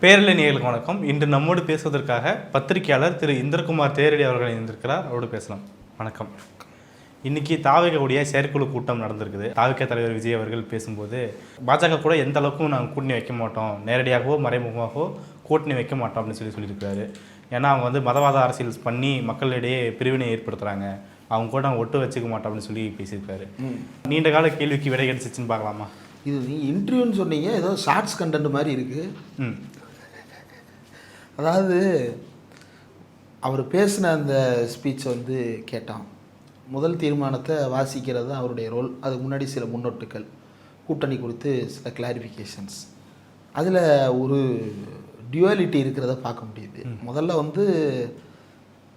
பேரலை நேயர்களுக்கு வணக்கம். இன்று நம்மோடு பேசுவதற்காக பத்திரிகையாளர் திரு இந்திரகுமார் தேரடி அவர்கள் இணைந்திருக்கிறார். அவரோடு பேசலாம். வணக்கம். இன்னைக்கு தாவகவுடைய செயற்குழு கூட்டம் நடந்திருக்குது. தாவக தலைவர் விஜய் அவர்கள் பேசும்போது பாஜக கூட எந்த அளவுக்கும் நாங்கள் கூட்டணி வைக்க மாட்டோம், நேரடியாகவோ மறைமுகமாகவோ கூட்டணி வைக்க மாட்டோம் அப்படின்னு சொல்லியிருக்கிறாரு. ஏன்னா அவங்க வந்து மதவாத அரசியல் பண்ணி மக்களிடையே பிரிவினை ஏற்படுத்துகிறாங்க, அவங்க கூட நாங்கள் ஒட்டு வச்சுக்க மாட்டோம் அப்படின்னு சொல்லி பேசியிருக்காரு. நீண்ட கால கேள்விக்கு விடை கிடைச்சிச்சுன்னு பார்க்கலாமா? இது நீங்கள் இன்டர்வியூன்னு சொன்னீங்க, ஏதோ ஷார்ட்ஸ் கண்டென்ட் மாதிரி இருக்குது. அதாவது அவர் பேசின அந்த ஸ்பீச்சை வந்து கேட்டான். முதல் தீர்மானத்தை வாசிக்கிறது தான் அவருடைய ரோல். அதுக்கு முன்னாடி சில முன்னோட்டுகள், கூட்டணி குறித்து சில கிளாரிஃபிகேஷன்ஸ், அதில் ஒரு டியூவாலிட்டி இருக்கிறத பார்க்க முடியுது. முதல்ல வந்து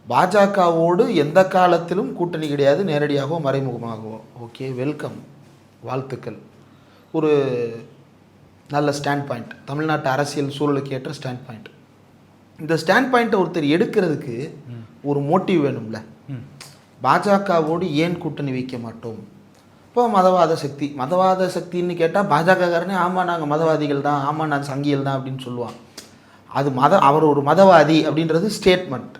பாஜகவோடு எந்த காலத்திலும் கூட்டணி கிடையாது, நேரடியாகவோ மறைமுகமாகவோ. ஓகே, வெல்கம், வாழ்த்துக்கள். ஒரு நல்ல ஸ்டாண்ட் பாயிண்ட், தமிழ்நாட்டு அரசியல் சூழலுக்கு ஏற்ற ஸ்டாண்ட் பாயிண்ட். இந்த ஸ்டாண்ட் பாயிண்ட்டை ஒருத்தர் எடுக்கிறதுக்கு ஒரு மோட்டிவ் வேணும்ல. பாஜகவோடு ஏன் கூட்டணி வைக்க மாட்டோம்? இப்போ மதவாத சக்தின்னு கேட்டால் பாஜகக்காரனே ஆமாம் நாங்கள் மதவாதிகள் தான், ஆமாம் நான் சங்கிகள் தான் அப்படின்னு சொல்லுவான். அது அவர் ஒரு மதவாதி அப்படின்றது ஸ்டேட்மெண்ட்.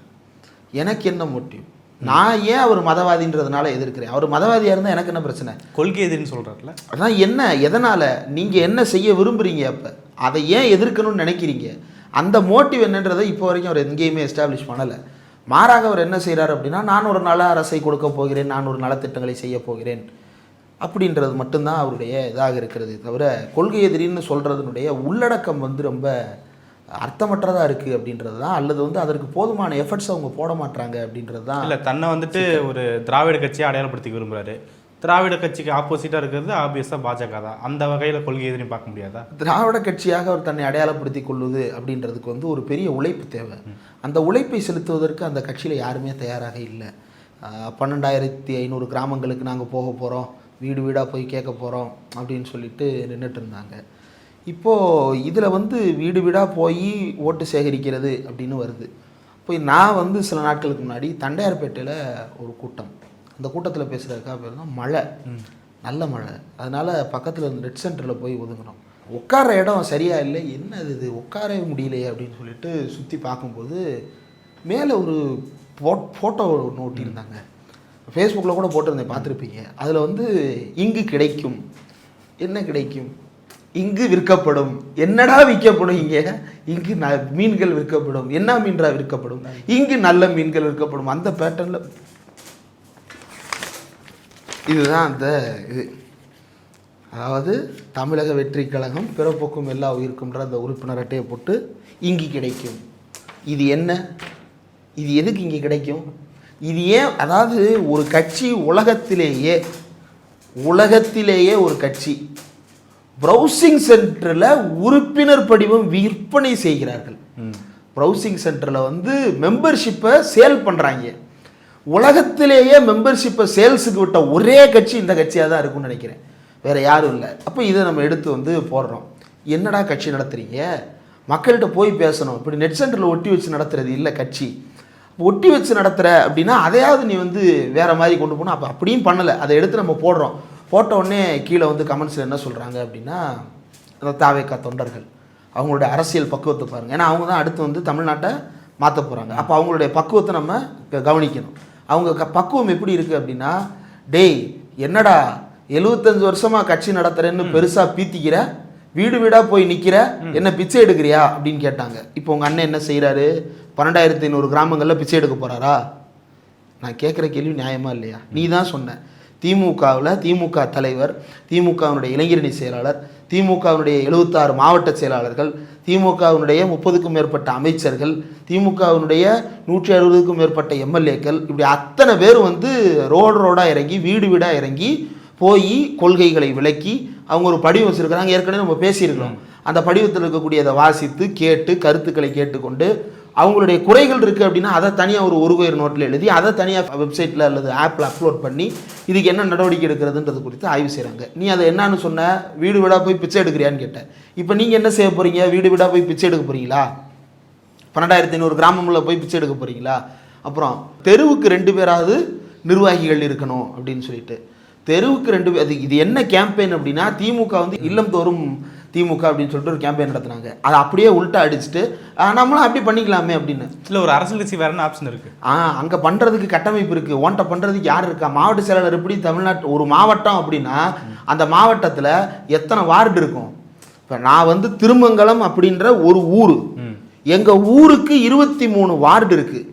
எனக்கு என்ன மோட்டிவ்? நான் ஏன் அவர் மதவாதின்றதுனால எதிர்க்கிறேன்? அவர் மதவாதியாக இருந்தால் எனக்கு என்ன பிரச்சனை? கொள்கை எதிர்ன்னு சொல்கிறார்ல, அதான் என்ன, எதனால் நீங்கள் என்ன செய்ய விரும்புகிறீங்க, அப்போ அதை ஏன் எதிர்க்கணும்னு நினைக்கிறீங்க? அந்த மோட்டிவ் என்னன்றதை இப்போ வரைக்கும் அவர் எங்கேயுமே எஸ்டாப்ளிஷ் பண்ணலை. மாறாக அவர் என்ன செய்கிறார் அப்படின்னா, நான் ஒரு நல அரசை கொடுக்க போகிறேன், நான் ஒரு நலத்திட்டங்களை செய்ய போகிறேன் அப்படின்றது மட்டும்தான் அவருடைய இதாக இருக்கிறது. தவிர கொள்கை எதிரின்னு சொல்கிறதுனுடைய உள்ளடக்கம் வந்து ரொம்ப அர்த்தமற்றதாக இருக்குது அப்படின்றது தான். அல்லது வந்து அதற்கு போதுமான எஃபர்ட்ஸ் அவங்க போட மாட்டாங்க அப்படின்றது தான். இல்லை, தன்னை வந்துட்டு ஒரு திராவிட கட்சியை அடையாளப்படுத்திக்க விரும்புகிறாரு. திராவிட கட்சிக்கு ஆப்போசிட்டாக இருக்கிறது ஆப்வியஸாக பாஜக தான். அந்த வகையில் கொள்கை எதிரையும் பார்க்க முடியாதா? திராவிட கட்சியாக அவர் தன்னை அடையாளப்படுத்தி கொள்வது அப்படின்றதுக்கு வந்து ஒரு பெரிய உழைப்பு தேவை. அந்த உழைப்பை செலுத்துவதற்கு அந்த கட்சியில் யாருமே தயாராக இல்லை. 12,500 கிராமங்களுக்கு நாங்கள் போக போகிறோம், வீடு வீடாக போய் கேட்க போகிறோம் அப்படின்னு சொல்லிட்டு நின்றுட்டு இருந்தாங்க. இப்போது இதில் வந்து வீடு வீடாக போய் ஓட்டு சேகரிக்கிறது அப்படின்னு வருது. போய் நான் வந்து சில நாட்களுக்கு முன்னாடி தண்டையார்பேட்டையில் ஒரு கூட்டம், அந்த கூட்டத்தில் பேசுகிறதுக்காக போயிருந்தோம். மழை, நல்ல மழை. அதனால் பக்கத்தில் இருந்த ரெட் சென்டரில் போய் ஒதுங்கினோம். உட்கார இடம் சரியாக இல்லை, என்ன இது உட்காரவே முடியலையே அப்படின்னு சொல்லிட்டு சுற்றி பார்க்கும்போது மேலே ஒரு ஃபோட்டோ ஒன்று ஒட்டியிருந்தாங்க. ஃபேஸ்புக்கில் கூட போட்டிருந்தேன், பார்த்துருப்பீங்க. அதில் வந்து இங்கு கிடைக்கும், என்ன கிடைக்கும், இங்கு விற்கப்படும். என்னடா விற்கப்படும் இங்கே? இங்கு மீன்கள் விற்கப்படும். என்ன மீன்டா விற்கப்படும்? இங்கு நல்ல மீன்கள் விற்கப்படும். அந்த பேட்டர்னில் இதுதான் அந்த இது. அதாவது தமிழக வெற்றி கழகம் பிறப்போக்கும் எல்லா உயிருக்கும்ன்ற அந்த உறுப்பினர் அட்டையை போட்டு இங்கு கிடைக்கும். இது என்ன? இது எதுக்கு இங்கே கிடைக்கும்? இது ஏன்? அதாவது ஒரு கட்சி உலகத்திலேயே ஒரு கட்சி ப்ரௌசிங் சென்டரில் உறுப்பினர் படிவம் விற்பனை செய்கிறார்கள். ப்ரௌசிங் சென்டரில் வந்து மெம்பர்ஷிப்பை சேல் பண்ணுறாங்க. உலகத்திலேயே மெம்பர்ஷிப்பை சேல்ஸுக்கு விட்ட ஒரே கட்சி இந்த கட்சியாக தான் இருக்கும்னு நினைக்கிறேன், வேறு யாரும் இல்லை. அப்போ இதை நம்ம எடுத்து வந்து போடுறோம். என்னடா கட்சி நடத்துகிறீங்க? மக்கள்கிட்ட போய் பேசணும். இப்படி நெட் சென்டரில் ஒட்டி வச்சு நடத்துறது இல்லை கட்சி. ஒட்டி வச்சு நடத்துகிற அப்படின்னா அதையாவது நீ வந்து வேறு மாதிரி கொண்டு போகணும். அப்போ அப்படியும் பண்ணலை. அதை எடுத்து நம்ம போடுறோம். போட்ட உடனே கீழே வந்து கமெண்ட்ஸில் என்ன சொல்கிறாங்க அப்படின்னா, அந்த தாவேக்கா தொண்டர்கள் அவங்களுடைய அரசியல் பக்குவத்தை பாருங்கள். ஏன்னா அவங்க தான் அடுத்து வந்து தமிழ்நாட்டை மாற்ற போகிறாங்க. அப்போ அவங்களுடைய பக்குவத்தை நம்ம கவனிக்கணும். அவங்க பக்குவம் எப்படி இருக்குது அப்படின்னா, டேய் என்னடா 75 வருஷமாக கட்சி நடத்துகிறேன்னு பெருசாக பீத்திக்கிற, வீடு வீடாக போய் நிற்கிற, என்ன பிச்சை எடுக்கிறியா அப்படின்னு கேட்டாங்க. இப்போ உங்கள் அண்ணன் என்ன செய்கிறாரு? 12,500 கிராமங்களில் பிச்சை எடுக்க போகிறாரா? நான் கேட்குற கேள்வி நியாயமாக இல்லையா? நீ தான் சொன்ன திமுகவில் திமுக தலைவர், திமுகவினுடைய இளைஞரணி செயலாளர், திமுகவினுடைய 76 மாவட்ட செயலாளர்கள், திமுகவினுடைய 30க்கும் மேற்பட்ட அமைச்சர்கள், திமுகவினுடைய 160க்கும் மேற்பட்ட எம்எல்ஏக்கள், இப்படி அத்தனை பேர் வந்து ரோடாக இறங்கி வீடு வீடாக இறங்கி போய் கொள்கைகளை விளக்கி அவங்க ஒரு படிவம் வச்சுருக்கிறாங்க. ஏற்கனவே நம்ம பேசியிருக்கிறோம். அந்த படிவத்தில் இருக்கக்கூடியதை வாசித்து கேட்டு கருத்துக்களை கேட்டுக்கொண்டு அவங்களுடைய குறைகள் இருக்குது அப்படின்னா அதை தனியாக ஒரு ஒருவேறு நோட்டில் எழுதி அதை தனியாக வெப்சைட்டில் அல்லது ஆப்பில் அப்லோட் பண்ணி இதுக்கு என்ன நடவடிக்கை எடுக்கிறதுன்றது குறித்து ஆய்வு செய்கிறாங்க. நீ அதை என்னன்னு சொன்ன? வீடு வீடாக போய் பிச்சை எடுக்கிறியான்னு கேட்டேன். இப்போ நீங்கள் என்ன செய்ய போகிறீங்க? வீடு வீடாக போய் பிச்சை எடுக்க போகிறீங்களா? 12,500 கிராமங்களில் போய் பிச்சை எடுக்க போகிறீங்களா? அப்புறம் தெருவுக்கு 2 பேராவது நிர்வாகிகள் இருக்கணும் அப்படின்னு சொல்லிட்டு தெருவுக்கு 2 பேர். இது என்ன கேம்பெயின் அப்படின்னா, திமுக வந்து இல்லம் தோறும் திமுக அப்படின்னு சொல்லிட்டு ஒரு கேம்பெயின் நடத்துனாங்க. அதை அப்படியே உள்ட்டா அடிச்சுட்டு நம்மளும் அப்படி பண்ணிக்கலாமே அப்படின்னு. இல்லை, ஒரு அரசியல் கட்சி வேற ஆப்ஷன் இருக்கு. அங்கே பண்ணுறதுக்கு கட்டமைப்பு இருக்குது, ஓன்ட்ட பண்ணுறதுக்கு யார் இருக்கா? மாவட்ட செயலாளர் எப்படி தமிழ்நாட்டு ஒரு மாவட்டம் அப்படின்னா அந்த மாவட்டத்தில் எத்தனை வார்டு இருக்கும்? இப்போ நான் வந்து திருமங்கலம் அப்படின்ற ஒரு ஊர், எங்கள் ஊருக்கு 23 வார்டு இருக்குது.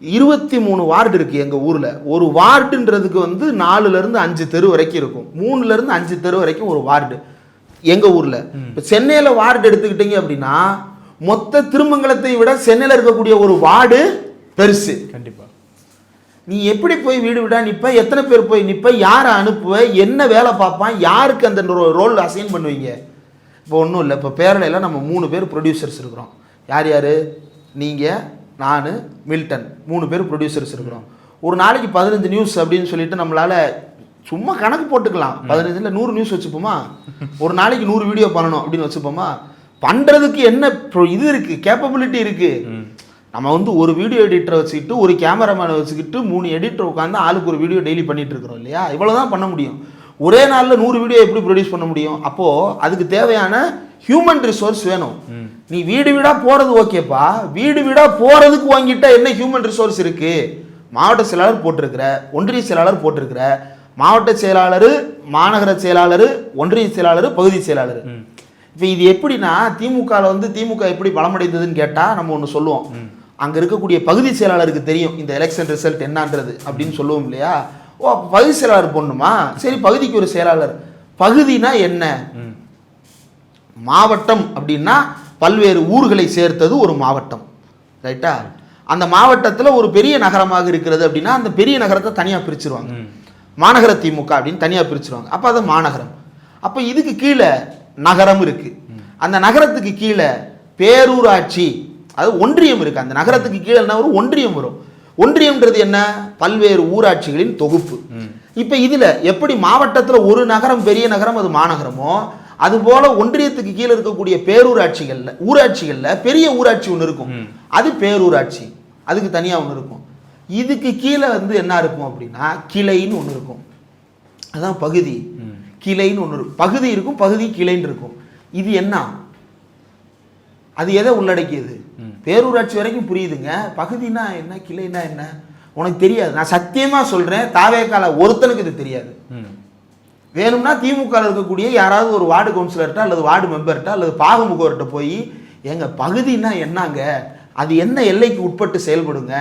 23 வார்டு இருக்குது எங்கள் ஊரில். ஒரு வார்டுன்றதுக்கு வந்து 4லேருந்து 5 தெரு வரைக்கும் இருக்கும். 3லேருந்து 5 தெரு வரைக்கும் ஒரு வார்டு எங்கள் ஊரில். இப்போ சென்னையில் வார்டு எடுத்துக்கிட்டீங்க அப்படின்னா மொத்த திருமங்கலத்தை விட சென்னையில் இருக்கக்கூடிய ஒரு வார்டு பெருசு. கண்டிப்பாக. நீ எப்படி போய் வீடு விடா நிற்ப? எத்தனை பேர் போய் நிற்ப? யாரை அனுப்புவ? என்ன வேலை பார்ப்பான்? யாருக்கு அந்த ரோல் அசைன் பண்ணுவீங்க? இப்போ ஒன்றும் இல்லை. இப்போ பேரலையில் நம்ம 3 பேர் ப்ரொடியூசர்ஸ் இருக்கிறோம். யார் யார்? நீங்கள், நான், மில்டன், 3 பேர் ப்ரொடியூசர்ஸ் இருக்கிறோம். ஒரு நாளைக்கு 15 நியூஸ் அப்படின்னு சொல்லிட்டு நம்மளால் சும்மா கணக்கு போட்டுக்கலாம். 15ல் 100 நியூஸ் வச்சுப்போமா? ஒரு நாளைக்கு 100 வீடியோ பண்ணணும் அப்படின்னு வச்சுப்போமா? பண்ணுறதுக்கு என்ன இது இருக்குது, கேப்பபிலிட்டி இருக்குது. நம்ம வந்து ஒரு வீடியோ எடிட்டரை வச்சுக்கிட்டு, ஒரு கேமராமேனை வச்சுக்கிட்டு, 3 எடிட்டர் உட்காந்து ஆளுக்கு ஒரு வீடியோ டெய்லி பண்ணிட்டு இருக்கிறோம் இல்லையா? இவ்வளோ தான் பண்ண முடியும். ஒரே நாளில் 100 வீடியோ எப்படி ப்ரொடியூஸ் பண்ண முடியும்? அப்போது அதுக்கு தேவையான ஹியூமன் ரிசோர்ஸ் வேணும். நீ வீடு வீடாக போகிறது ஓகேப்பா, வீடு வீடாக போகிறதுக்கு வாங்கிட்டா என்ன ஹியூமன் ரிசோர்ஸ் இருக்குது? மாவட்ட செயலாளர் போட்டிருக்கிற, ஒன்றிய செயலாளர் போட்டிருக்கிற, மாவட்ட செயலாளர், மாநகர செயலாளர், ஒன்றிய செயலாளர், பகுதி செயலாளர். இப்போ இது எப்படின்னா திமுகவில் வந்து திமுக எப்படி பலமடைந்ததுன்னு கேட்டால் நம்ம ஒன்று சொல்லுவோம். அங்கே இருக்கக்கூடிய பகுதி செயலாளருக்கு தெரியும் இந்த எலெக்ஷன் ரிசல்ட் என்னன்றது அப்படின்னு சொல்லுவோம் இல்லையா? ஓ, பகுதி செயலாளர் போடணுமா? சரி, பகுதிக்கு ஒரு செயலாளர். பகுதினா என்ன? மாவட்டம் அப்படின்னா பல்வேறு ஊர்களை சேர்த்தது ஒரு மாவட்டம், ரைட்டா? அந்த மாவட்டத்தில் ஒரு பெரிய நகரமாக இருக்கிறது அப்படின்னா அந்த பெரிய நகரத்தை தனியாக பிரிச்சுருவாங்க. மாநகர திமுக அப்படின்னு தனியாக பிரிச்சுருவாங்க. அப்போ அது மாநகரம். அப்போ இதுக்கு கீழே நகரம் இருக்குது. அந்த நகரத்துக்கு கீழே பேரூராட்சி, அது ஒன்றியம் இருக்குது. அந்த நகரத்துக்கு கீழே என்ன வரும்? ஒன்றியம் வரும். ஒன்றியம்ன்றது என்ன? பல்வேறு ஊராட்சிகளின் தொகுப்பு. இப்போ இதில் எப்படி மாவட்டத்தில் ஒரு நகரம் பெரிய நகரம் அது மாநகரமோ, அதுபோல ஒன்றியத்துக்கு கீழே இருக்கக்கூடிய பேரூராட்சிகளில் ஊராட்சிகளில் பெரிய ஊராட்சி ஒன்று இருக்கும், அது பேரூராட்சி. அதுக்கு தனியாக ஒன்று இருக்கும். இதுக்கு கீழே வந்து என்ன இருக்கும் அப்படின்னா கிளைன்னு ஒன்று இருக்கும், அதான் பகுதி. கிளைன்னு ஒன்று இருக்கும், பகுதி இருக்கும், பகுதி கிளைன்னு இருக்கும். இது என்ன? அது எதை உள்ளடக்கியது? பேரூராட்சி வரைக்கும் புரியுதுங்க. பகுதினா என்ன, கிளைனா என்ன உனக்கு தெரியாது. நான் சத்தியமாக சொல்கிறேன், தாவேக்கால ஒருத்தனுக்கு இது தெரியாது. வேணும்னா திமுக இருக்கக்கூடிய யாராவது ஒரு வார்டு கவுன்சிலர்கிட்ட அல்லது வார்டு மெம்பர்கிட்ட அல்லது பாக முகவர்கிட்ட போய் எங்கள் பகுதினா என்னங்க, அது என்ன எல்லைக்கு உட்பட்டு செயல்படுங்க.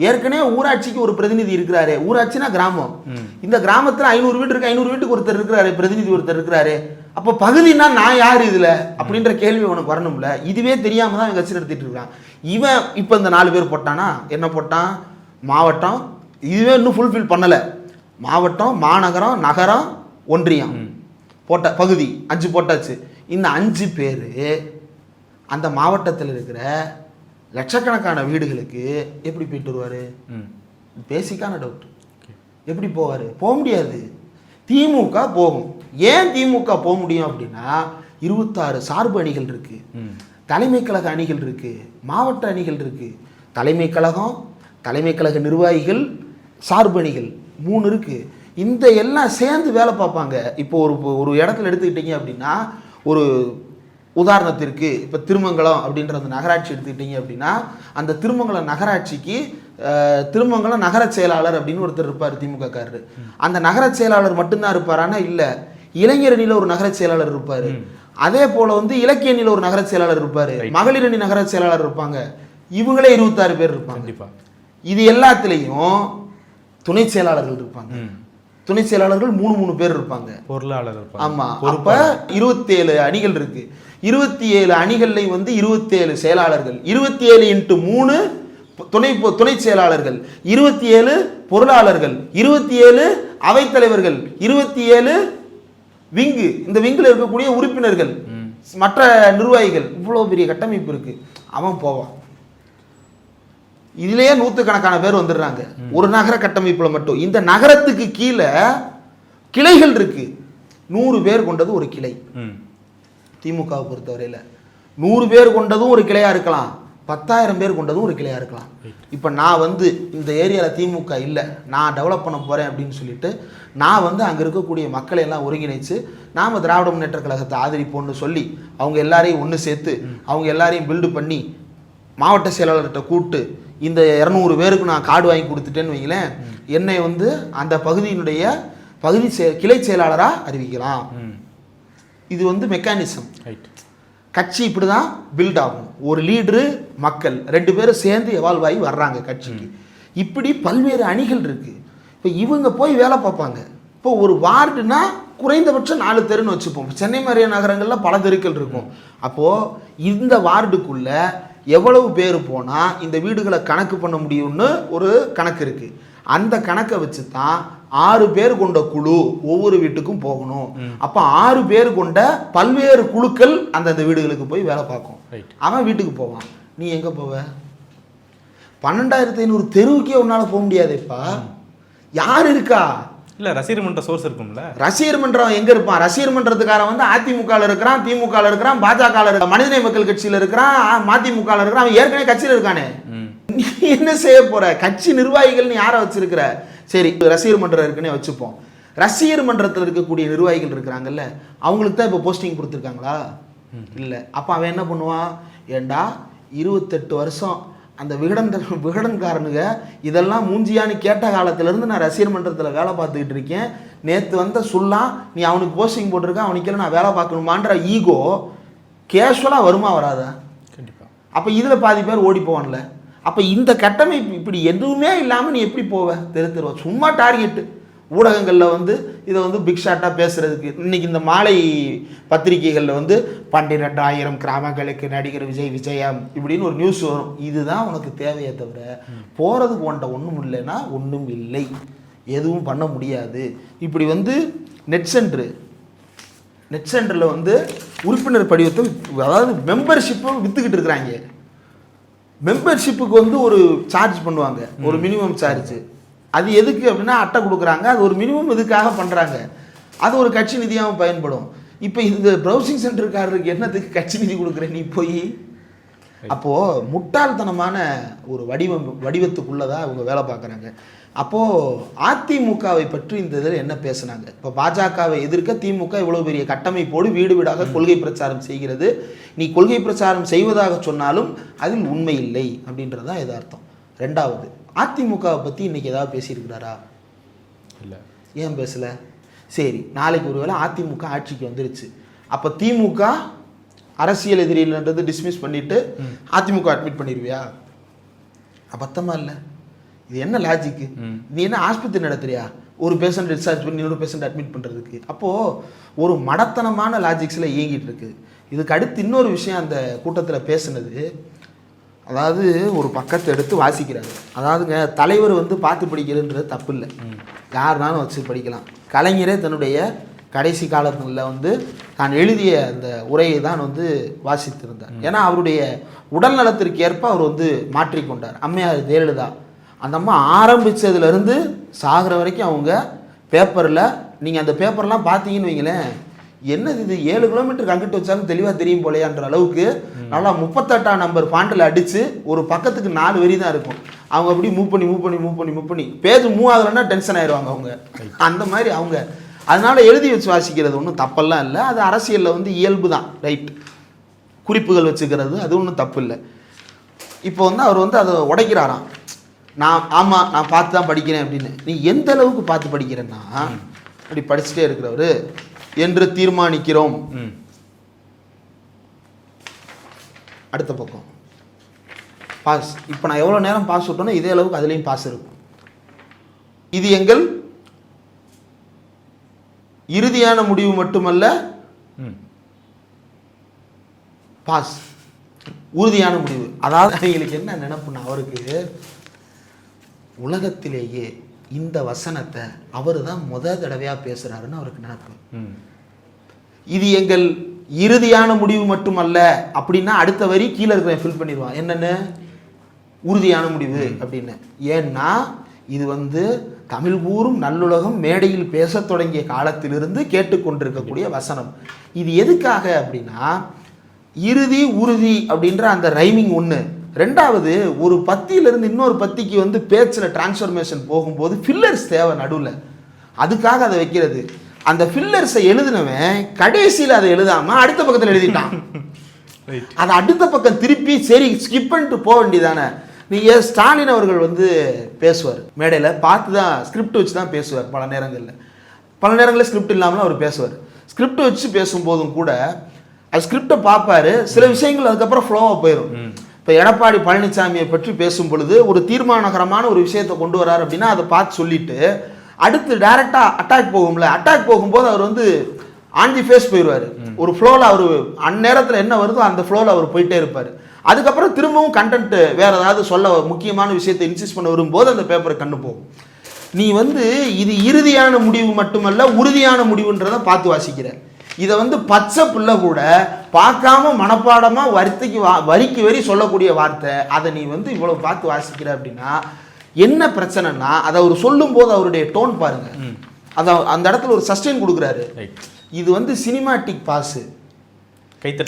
ஏற்கனவே ஊராட்சிக்கு ஒரு பிரதிநிதி இருக்கிறாரு. ஊராட்சினா கிராமம். இந்த கிராமத்தில் 500 வீடு இருக்கு, 500 வீட்டுக்கு ஒருத்தர் இருக்கிறாரு, பிரதிநிதி ஒருத்தர் இருக்கிறாரு. அப்போ பகுதினா நான் யார் இதில் அப்படின்ற கேள்வி உனக்கு வரணும்ல. இதுவே தெரியாமல் தான் கட்சி நடத்திட்டு இருக்கான் இவன். இப்போ இந்த 4 பேர் போட்டானா என்ன போட்டான்? மாவட்டம். இதுவே இன்னும் ஃபுல்ஃபில் பண்ணலை. மாவட்டம், மாநகரம், நகரம், ஒன்றியம் போட்ட, பகுதி 5 போட்டாச்சு. இந்த 5 பேர் அந்த மாவட்டத்தில் இருக்கிற லட்சக்கணக்கான வீடுகளுக்கு எப்படி போயிட்டு வருவார்? பேசிக்கான டவுட். எப்படி போவார்? போக முடியாது. திமுக போகும். ஏன் திமுக போக முடியும் அப்படின்னா 26 சார்பு அணிகள் இருக்கு, தலைமை கழக அணிகள் இருக்கு, மாவட்ட அணிகள் இருக்கு, தலைமை கழகம், தலைமை கழக நிர்வாகிகள், சார்பு அணிகள் 3 இருக்கு. இந்த எல்லாம் சேர்ந்து வேலை பார்ப்பாங்க. இப்போ ஒரு இடத்துல எடுத்துக்கிட்டீங்க அப்படின்னா, ஒரு உதாரணத்திற்கு இப்போ திருமங்கலம் அப்படின்ற அந்த நகராட்சி எடுத்துக்கிட்டீங்க அப்படின்னா, அந்த திருமங்கலம் நகராட்சிக்கு திருமங்கலம் நகர செயலாளர் அப்படின்னு ஒருத்தர் இருப்பார், திமுக காரரு. அந்த நகர செயலாளர் மட்டும்தான் இருப்பாரானா இல்லை, இளைஞர் அணியில் ஒரு நகர செயலாளர் இருப்பார். அதே போல வந்து இலக்கிய அணியில் ஒரு நகர செயலாளர் இருப்பார், மகளிர் அணி நகர செயலாளர் இருப்பாங்க. இவங்களே 26 பேர் இருப்பாங்க. இது எல்லாத்துலேயும் துணை செயலாளர்கள் இருப்பாங்க. துணை செயலாளர்கள் 3 பேர் இருப்பாங்க. பொருளாளர். ஆமா. அப்ப 27 அணிகள் இருக்கு. 27 அணிகள்லையும் வந்து 27 செயலாளர்கள், 27 × 3 துணை செயலாளர்கள், 27 பொருளாளர்கள், 27 அவைத்தலைவர்கள், 27 விங்கு, இந்த விங்கில் இருக்கக்கூடிய உறுப்பினர்கள், மற்ற நிர்வாகிகள். இவ்வளவு பெரிய கட்டமைப்பு இருக்கு. அவன் போவான். இதுலயே 100கணக்கான பேர் வந்துடுறாங்க ஒரு நகர கட்டமைப்புல மட்டும். இந்த நகரத்துக்கு கீழே கிளைகள் இருக்கு. 100 பேர் கொண்டது ஒரு கிளை. திமுகவை பொறுத்தவரையில் 100 பேர் கொண்டதும் ஒரு கிளையா இருக்கலாம், 10,000 பேர் கொண்டதும் ஒரு கிளையாக இருக்கலாம். இப்போ நான் வந்து இந்த ஏரியாவில் திமுக இல்லை, நான் டெவலப் பண்ண போகிறேன் அப்படின்னு சொல்லிட்டு நான் வந்து அங்கே இருக்கக்கூடிய மக்களை எல்லாம் ஒருங்கிணைச்சு நாம் திராவிட முன்னேற்ற கழகத்தை ஆதரிப்போம்னு சொல்லி அவங்க எல்லாரையும் ஒன்று சேர்த்து அவங்க எல்லாரையும் பில்டு பண்ணி மாவட்ட செயலாளர்கிட்ட கூப்பிட்டு இந்த 200 பேருக்கு நான் கார்டு வாங்கி கொடுத்துட்டேன்னு வைங்களேன், என்னை வந்து அந்த பகுதியினுடைய கிளை செயலாளராக அறிவிக்கலாம். இது வந்து மெக்கானிசம். கட்சி இப்படி தான் பில்ட் ஆகும். ஒரு லீடரு மக்கள் 2 பேரும் சேர்ந்து எவால்வ் ஆகி வர்றாங்க கட்சிக்கு. இப்படி பல்வேறு அணிகள் இருக்கு. இப்போ இவங்க போய் வேலை பார்ப்பாங்க. இப்போ ஒரு வார்டுனா குறைந்தபட்சம் 4 தெருன்னு வச்சுப்போம். சென்னை மாதிரியான நகரங்களில் பல தெருக்கள் இருக்கும். அப்போது இந்த வார்டுக்குள்ள எவ்வளவு பேர் போனால் இந்த வீடுகளை கணக்கு பண்ண முடியும்னு ஒரு கணக்கு இருக்குது. அந்த கணக்கை வச்சு தான் 6 பேர் கொண்ட குழு ஒவ்வொரு வீட்டுக்கும் போகணும். அப்போ 6 பேர் கொண்ட பல்வேறு குழுக்கள் அந்தந்த வீடுகளுக்கு போய் வேலை பார்க்கும். அவன் வீட்டுக்கு போவான். நீ எங்கே போவ? 12,500 தெருவுக்கே உன்னால் போக முடியாதுப்பா. யார் இருக்கா? இல்லை, ரசிகர் மன்ற சோர்ஸ் இருக்கும்ல. ரசிகர் மன்றம் எங்கே இருப்பான்? ரசிகர் மன்றத்துக்காரன் வந்து அதிமுகவில் இருக்கிறான், திமுகவில் இருக்கிறான், பாஜகவில் இருக்கிறான், மனிதநேய மக்கள் கட்சியில் இருக்கிறான், மதிமுகவில் இருக்கிறான். அவன் ஏற்கனவே கட்சியில் இருக்கானே. நீ என்ன செய்ய போற? கட்சி நிர்வாகிகள் நீ யாரை வச்சிருக்கிற? சரி, ரசிகர் மன்றம் இருக்குன்னே வச்சுப்போம். ரசிகர் மன்றத்தில் இருக்கக்கூடிய நிர்வாகிகள் இருக்கிறாங்கல்ல, அவங்களுக்கு தான் இப்போ போஸ்டிங் கொடுத்துருக்காங்களா? இல்லை. அப்போ அவன் என்ன பண்ணுவான்? ஏண்டா 28 வருஷம் அந்த விகடன்காரனுங்க இதெல்லாம் மூஞ்சியான்னு கேட்ட காலத்திலேருந்து நான் ரசிகர் மன்றத்தில் வேலை பார்த்துக்கிட்டு இருக்கேன். நேற்று வந்த சொல்லாம் நீ அவனுக்கு போஸ்டிங் போட்டிருக்கான், அவனுக்கெல்லாம் நான் வேலை பார்க்கணுமான்ற ஈகோ கேஷுவலாக வருமா வராதா? கண்டிப்பாக. அப்போ இதில் பாதி பேர் ஓடி போவான்ல. அப்போ இந்த கட்டமைப்பு இப்படி எதுவுமே இல்லாமல் நீ எப்படி போவ? தெருவா சும்மா டார்கெட்டு ஊடகங்களில் வந்து இதை வந்து பிக் ஷாட்டாக பேசுகிறதுக்கு. இன்றைக்கி இந்த மாலை பத்திரிகைகளில் வந்து 12,000 கிராமங்களுக்கு நடிகர் விஜயம் இப்படின்னு ஒரு நியூஸ் வரும். இதுதான் உனக்கு தேவையே தவிர போகிறதுக்கு ஒன்றை ஒன்றும் இல்லைன்னா ஒன்றும் இல்லை, எதுவும் பண்ண முடியாது. இப்படி வந்து நெட் சென்டரில் வந்து உறுப்பினர் படிவத்தை, அதாவது மெம்பர்ஷிப்பை விற்றுக்கிட்டு இருக்கிறாங்க. மெம்பர்ஷிப்புக்கு வந்து ஒரு சார்ஜ் பண்ணுவாங்க, ஒரு மினிமம் சார்ஜ். அது எதுக்கு அப்படின்னா அட்டை கொடுக்குறாங்க, அது ஒரு மினிமம் இதுக்காக பண்ணுறாங்க. அது ஒரு கட்சி நிதியாகவும் பயன்படும். இப்போ இந்த ப்ரௌசிங் சென்டருக்காரருக்கு என்னத்துக்கு கட்சி நிதி கொடுக்குற நீ போய்? அப்போது முட்டாள்தனமான ஒரு வடிவத்துக்குள்ளதான் அவங்க வேலை பார்க்குறாங்க. அப்போது அதிமுகவை பற்றி இந்த இதில் என்ன பேசுனாங்க? இப்போ பாஜகவை எதிர்க்க திமுக இவ்வளோ பெரிய கட்டமைப்போடு வீடு வீடாக கொள்கை பிரச்சாரம் செய்கிறது. நீ கொள்கை பிரச்சாரம் செய்வதாக சொன்னாலும் அதில் உண்மை இல்லை அப்படின்றது தான் எதார்த்தம். 2வது, அதிமுகவை பற்றி இன்றைக்கி ஏதாவது பேசியிருக்கிறாரா? இல்லை. ஏன் பேசலை? சரி, நாளைக்கு ஒருவேளை அதிமுக ஆட்சிக்கு வந்துருச்சு, அப்போ திமுக அரசியல் எதிரின்றது டிஸ்மிஸ் பண்ணிவிட்டு அதிமுக அட்மிட் பண்ணிடுவியா? அபத்தமா இல்லை? இது என்ன லாஜிக்கு? நீ என்ன ஆஸ்பத்திரி நடத்துறியா ஒரு பேஷண்ட் டிஸ்சார்ஜ் பண்ணி இன்னொரு பேஷண்ட் அட்மிட் பண்ணுறதுக்கு? அப்போது ஒரு மடத்தனமான லாஜிக்ஸில் இயங்கிட்டு இருக்குது. இதுக்கு அடுத்து இன்னொரு விஷயம் அந்த கூட்டத்தில் பேசுனது, அதாவது ஒரு பக்கத்தை எடுத்து வாசிக்கிறாங்க. அதாவதுங்க, தலைவர் வந்து பார்த்து படிக்கிறதுன்றது தப்பு இல்லை, யாருனாலும் வச்சு படிக்கலாம். கலைஞரே தன்னுடைய கடைசி காலத்தில் வந்து தான் எழுதிய அந்த உரையை தான் வந்து வாசித்திருந்தார். ஏன்னா அவருடைய உடல் நலத்திற்கு ஏற்ப அவர் வந்து மாற்றிக்கொண்டார். அம்மையார் ஜெயலலிதா அந்த அம்மா ஆரம்பித்ததுலேருந்து சாகிற வரைக்கும் அவங்க பேப்பரில், நீங்கள் அந்த பேப்பர்லாம் பார்த்தீங்கன்னு வைங்களேன், என்னது இது 7 கிலோமீட்டருக்கு அங்கிட்டு வச்சாலும் தெளிவாக தெரியும் போலையான்ற அளவுக்கு நல்லா 38ஆம் நம்பர் பாண்டில் அடித்து ஒரு பக்கத்துக்கு 4 வரி தான் இருக்கும். அவங்க அப்படி மூவ் பண்ணி பேஜ் மூவ் ஆகலைன்னா டென்ஷன் ஆயிடுவாங்க அவங்க. அந்த மாதிரி அவங்க அதனால் எழுதி வச்சு வாசிக்கிறது ஒன்றும் தப்பெல்லாம் இல்லை. அது அரசியலில் வந்து இயல்பு தான், ரைட். குறிப்புகள் வச்சுக்கிறது அது ஒன்றும் தப்பு இல்லை. இப்போ வந்து அவர் வந்து அதை உடைக்கிறாராம். நான் பார்த்து தான் படிக்கிறேன் அப்படின்னு. நீ எந்த அளவுக்கு பார்த்து படிக்கிறேன்னா, அப்படி படிச்சுட்டே இருக்கிறவர் என்று தீர்மானிக்கிறோம். அடுத்த பக்கம் பாஸ். இப்போ நான் எவ்வளோ நேரம் பாஸ் விட்டோன்னா இதே அளவுக்கு அதுலேயும் பாஸ் இருக்கும். இது எங்கள் இறுதியான முடிவு மட்டுமல்ல, பாஸ் உறுதியான முடிவு. அதாவது அவங்களுக்கு என்ன நினைப்புன்னா, அவருக்கு உலகத்திலேயே இந்த வசனத்தை அவர் தான் தடவையாக பேசுகிறாருன்னு அவருக்கு நினைப்பு. இது எங்கள் இறுதியான முடிவு மட்டுமல்ல அப்படின்னா அடுத்த வரி கீழே இருக்கிற ஃபில் பண்ணிடுவான், என்னென்னு உறுதியான முடிவு அப்படின்னு. ஏன்னா இது வந்து தமிழ் கூறும் நல்லுலகம் மேடையில் பேச தொடங்கிய காலத்திலிருந்து கேட்டுக்கொண்டிருக்கக்கூடிய வசனம். இது எதுக்காக அப்படின்னா, இறுதி உறுதி அப்படின்ற அந்த ரைமிங் ஒன்று, ரெண்டாவது, ஒரு பத்தியிலிருந்து இன்னொரு பத்திக்கு வந்து பேச்சில் டிரான்ஸ்ஃபர்மேஷன் போகும்போது ஃபில்லர்ஸ் தேவை நடுவில், அதுக்காக அதை வைக்கிறது. அந்த ஃபில்லர்ஸை எழுதினவன் கடைசியில் அதை எழுதாமல் அடுத்த பக்கத்தில் எழுதிட்டான். அதை அடுத்த பக்கம் திருப்பி சரி ஸ்கிப் பண்ணிட்டு போக வேண்டியதானே. நீங்கள் ஸ்டாலின் அவர்கள் வந்து பேசுவார் மேடையில், பார்த்து தான் ஸ்கிரிப்ட் வச்சு தான் பேசுவார். பல நேரங்களில் ஸ்கிரிப்ட் இல்லாமல் அவர் பேசுவார். ஸ்கிரிப்ட் வச்சு பேசும்போதும் கூட அது ஸ்கிரிப்டை பார்ப்பாரு, சில விஷயங்கள் அதுக்கப்புறம் ஃப்ளோவாக போயிடும். இப்போ எடப்பாடி பழனிசாமியை பற்றி பேசும் பொழுது ஒரு தீர்மானகரமான ஒரு விஷயத்தை கொண்டு வரார் அப்படின்னா அதை பார்த்து சொல்லிட்டு அடுத்து டைரெக்டாக அட்டாக் போகும்ல, அட்டாக் போகும்போது அவர் வந்து ஆன் தி ஃபேஸ் போயிடுவார். ஒரு ஃப்ளோவில் அவர் அந்நேரத்தில் என்ன வருதோ அந்த ஃப்ளோவில் அவர் போயிட்டே இருப்பார். அதுக்கப்புறம் திரும்பவும் கண்டென்ட் வேறு ஏதாவது சொல்ல முக்கியமான விஷயத்தை இன்சிஸ்ட் பண்ண வரும்போது அந்த பேப்பரை கண்டு போகும். நீ வந்து இது இறுதியான முடிவு மட்டுமல்ல உறுதியான முடிவுன்றதை பார்த்து வாசிக்கிற. இதை வந்து பச்சை பிள்ளை கூட பார்க்காம மனப்பாடமாக வரிக்கு வரி சொல்லக்கூடிய வார்த்தை, அதை நீ வந்து இவ்வளோ பார்த்து வாசிக்கிற அப்படின்னா என்ன பிரச்சனைனா, அதை அவர் சொல்லும்போது அவருடைய டோன் பாருங்க, அதை அந்த இடத்துல ஒரு சஸ்டெயின் கொடுக்குறாரு. இது வந்து சினிமாட்டிக் பாஸு,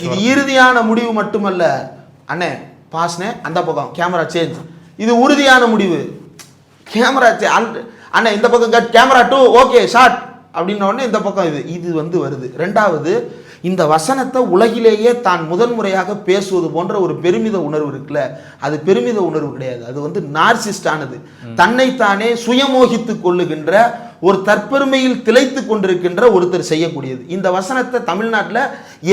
இது இறுதியான முடிவு மட்டுமல்ல அண்ணே, பாஸ்னே அந்த பக்கம் கேமரா சேஞ்ச், இது உறுதியான முடிவு கேமரா அண்ணே இந்த பக்கம் கேமரா 2 ஓகே ஷாட் அப்படின்ன உடனே இந்த பக்கம் இது வந்து வருது. ரெண்டாவது, இந்த வசனத்தை உலகிலேயே தான் முதன்முறையாக பேசுவது போன்ற ஒரு பெருமித உணர்வு இருக்குல்ல, அது பெருமித உணர்வு கிடையாது, அது வந்து நார்சிஸ்டானது. தன்னைத்தானே சுயமோகித்து கொள்ளுகின்ற ஒரு தற்பெருமையில் திளைத்து கொண்டிருக்கின்ற ஒருத்தர் செய்யக்கூடியது. இந்த வசனத்தை தமிழ்நாட்டில்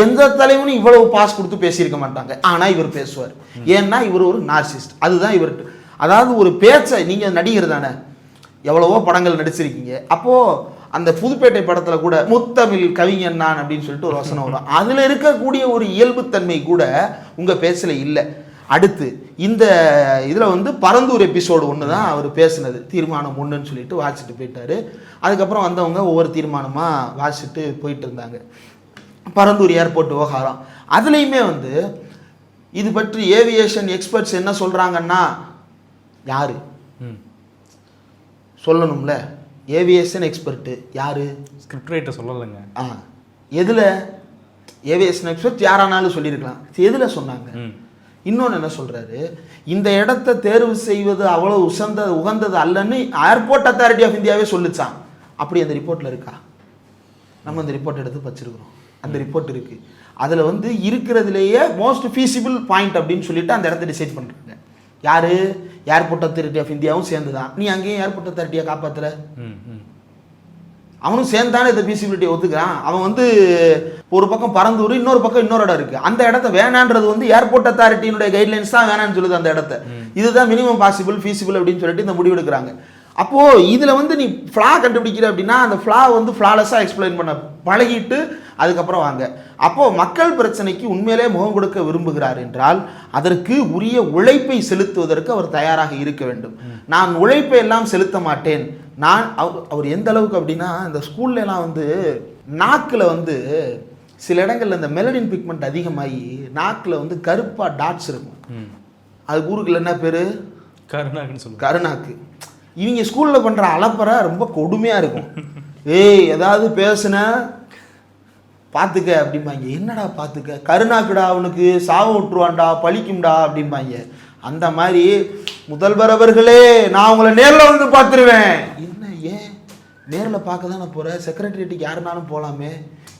எந்த தலைவனும் இவ்வளவு பாஸ் கொடுத்து பேசியிருக்க மாட்டாங்க, ஆனால் இவர் பேசுவார். ஏன்னா இவர் ஒரு நார்சிஸ்ட். அதுதான் இவர். அதாவது ஒரு பேச்சை, நீங்கள் நடிகர் தானே, எவ்வளவோ படங்கள் நடிச்சிருக்கீங்க. அப்போது அந்த புதுப்பேட்டை படத்தில் கூட முத்தமிழ் கவிஞன் நான் அப்படின்னு சொல்லிட்டு ஒரு வசனம் வரும். அதில் இருக்கக்கூடிய ஒரு இயல்புத்தன்மை கூட உங்கள் பேச்சில் இல்லை. அடுத்து இந்த இதில் வந்து பரந்தூர் எபிசோடு ஒன்று தான் அவர் பேசினது, தீர்மானம் 1ன்னு சொல்லிட்டு வாசிச்சுட்டு போயிட்டார். அதுக்கப்புறம் வந்தவங்க ஒவ்வொரு தீர்மானமாக வாசிச்சுட்டு போயிட்டு இருந்தாங்க. பரந்தூர் ஏர்போர்ட் விவகாரம், அதுலேயுமே வந்து இது பற்றி ஏவியேஷன் எக்ஸ்பர்ட்ஸ் என்ன சொல்கிறாங்கன்னா, யார் சொல்லணும்ல, ஏவியேஷன் எக்ஸ்பர்ட்டு யார், ஸ்கிரிப்ட் ரைட்டர் சொல்லலைங்க. எதில் ஏவியேஷன் எக்ஸ்பர்ட் யாரானாலும் சொல்லியிருக்கலாம், எதில் சொன்னாங்க. இன்னொன்று என்ன சொல்கிறாரு, இந்த இடத்த தேர்வு செய்வது அவ்வளோ உகந்தது அல்லன்னு ஏர்போர்ட் அத்தாரிட்டி ஆஃப் இந்தியாவே சொல்லிச்சான். அப்படி அந்த ரிப்போர்ட்டில் இருக்கா? நம்ம அந்த ரிப்போர்ட் எடுத்து வச்சுருக்கிறோம், அந்த ரிப்போர்ட் இருக்குது. அதில் வந்து இருக்கிறதுலேயே மோஸ்ட் ஃபீஸிபிள் பாயிண்ட் அப்படின்னு சொல்லிட்டு அந்த இடத்த டிசைட் பண்ணுறாங்க. யார்? ஏர்போர்ட் அத்தாரிட்டி ஆஃப் இந்தியாவும் சேர்ந்து தான். நீ அங்கேயும் ஏர்போர்ட் அத்தாரிட்டியை காப்பாற்றுற, அவனும் சேர்ந்தானே இந்த ஃபீஸிபிலிட்டியை ஒத்துக்கிறான். அவன் வந்து ஒரு பக்கம் பரந்தூர், இன்னொரு பக்கம் இன்னொரு இடம் இருக்குது. அந்த இடத்த வேணான்றது வந்து ஏர்போர்ட் அத்தாரிட்டியினுடைய கைட்லைன்ஸ் தான் வேணான்னு சொல்லுது அந்த இடத்த. இதுதான் மினிமம் பாசிபிள் ஃபீஸிபிள் அப்படின்னு சொல்லிட்டு இந்த முடிவு எடுக்கிறாங்க. அப்போது இதில் வந்து நீ ஃப்ளா கண்டுபிடிக்கிற அப்படின்னா அந்த ஃப்ளா வந்து ஃப்ளாலெஸ்ஸாக எக்ஸ்பிளைன் பண்ண பழகிட்டு அதுக்கப்புறம் வாங்க. அப்போது மக்கள் பிரச்சனைக்கு உண்மையிலே முகம் கொடுக்க விரும்புகிறார் என்றால் அதற்கு உரிய உழைப்பை செலுத்துவதற்கு அவர் தயாராக இருக்க வேண்டும். நான் உழைப்பை எல்லாம் செலுத்த மாட்டேன். அவர் எந்த அளவுக்கு அப்படின்னா, இந்த ஸ்கூல்லலாம் வந்து நாக்கில் வந்து சில இடங்களில் இந்த மெலனின் பிக்மெண்ட் அதிகமாகி நாக்கில் வந்து கருப்பாக டாட்ஸ் இருக்கும். அது ஊருக்குள்ள என்ன பேர்? கருணாக்குன்னு சொல்லுவாங்க. கருணாக்கு. இவங்க ஸ்கூலில் பண்ணுற அலப்பறை ரொம்ப கொடுமையாக இருக்கும். ஏய் ஏதாவது பேசுன பார்த்துக்க அப்படிம்பாங்க. என்னடா பார்த்துக்க, கருணாக்குடா, அவனுக்கு சாவு விட்டுருவான்டா, பழிக்கும்டா அப்படிம்பாங்க. அந்த மாதிரி முதல்வர் அவர்களே நான் உங்களை நேரில் வந்து பார்த்துருவேன். என்ன ஏன் நேரில் பார்க்க தானே போகிறேன், செக்ரட்டரியேட்டுக்கு யாருனாலும் போகலாமே,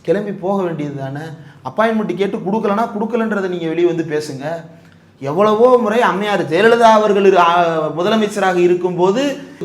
கிளம்பி போக வேண்டியது தானே. அப்பாயின்மெண்ட் கேட்டு கொடுக்கலன்றதை நீங்கள் வெளியே வந்து பேசுங்க. எவ்வளவோ முறை அம்மையார் ஜெயலலிதா அவர்கள் முதலமைச்சராக இருக்கும்போது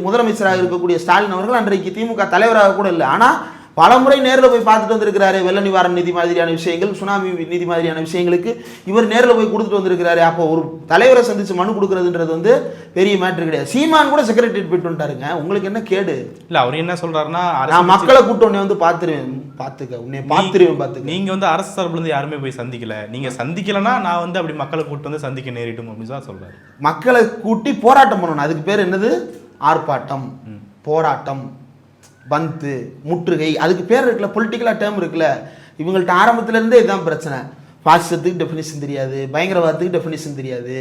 முதலமைச்சராக இருக்கக்கூடிய ஸ்டாலின் அவர்கள் அன்றைக்கு திமுக தலைவராக கூட இல்லை, ஆனால் பல முறை நேரில் போய் பார்த்துட்டு வந்திருக்கிறாரு. வெள்ள நிவாரண நிதி மாதிரியான விஷயங்கள், சுனாமி நிதி மாதிரியான விஷயங்களுக்கு இவர் நேரில் போய் கொடுத்துட்டு வந்திருக்கிறாரு. அப்போ ஒரு தலைவரை சந்தித்து மனு கொடுக்குறதுன்றது வந்து பெரிய மேட்ரு கிடையாது. சீமான் கூட செக்ரட்டரியேட் போயிட்டு வந்துட்டாருங்க. உங்களுக்கு என்ன கேடு? இல்லை, அவர் என்ன சொல்றாருன்னா, நான் மக்களை கூட்ட உடனே வந்து பார்த்துருவேன், பார்த்துக்க உன்னை பார்த்துருவேன், பார்த்துக்க. நீங்கள் வந்து அரசு சார்பிலிருந்து யாருமே போய் சந்திக்கல, நீங்கள் சந்திக்கலன்னா நான் வந்து அப்படி மக்களை கூட்டு வந்து சந்திக்க நேரிடும் அப்படின்னு தான் சொல்றாரு. மக்களை கூட்டி போராட்டம் பண்ணணும். அதுக்கு பேர் என்னது? ஆர்ப்பாட்டம், போராட்டம், பந்து, முற்றுகை, அதுக்கு பேர் இருக்குல்ல, பொலிட்டிக்கலாக டேர்ம் இருக்குல்ல. இவங்கள்ட்ட ஆரம்பத்துலேருந்தே இதுதான் பிரச்சனை. பாசிசத்துக்கு டெஃபினிஷன் தெரியாது, பயங்கரவாதத்துக்கு டெஃபினிஷன் தெரியாது,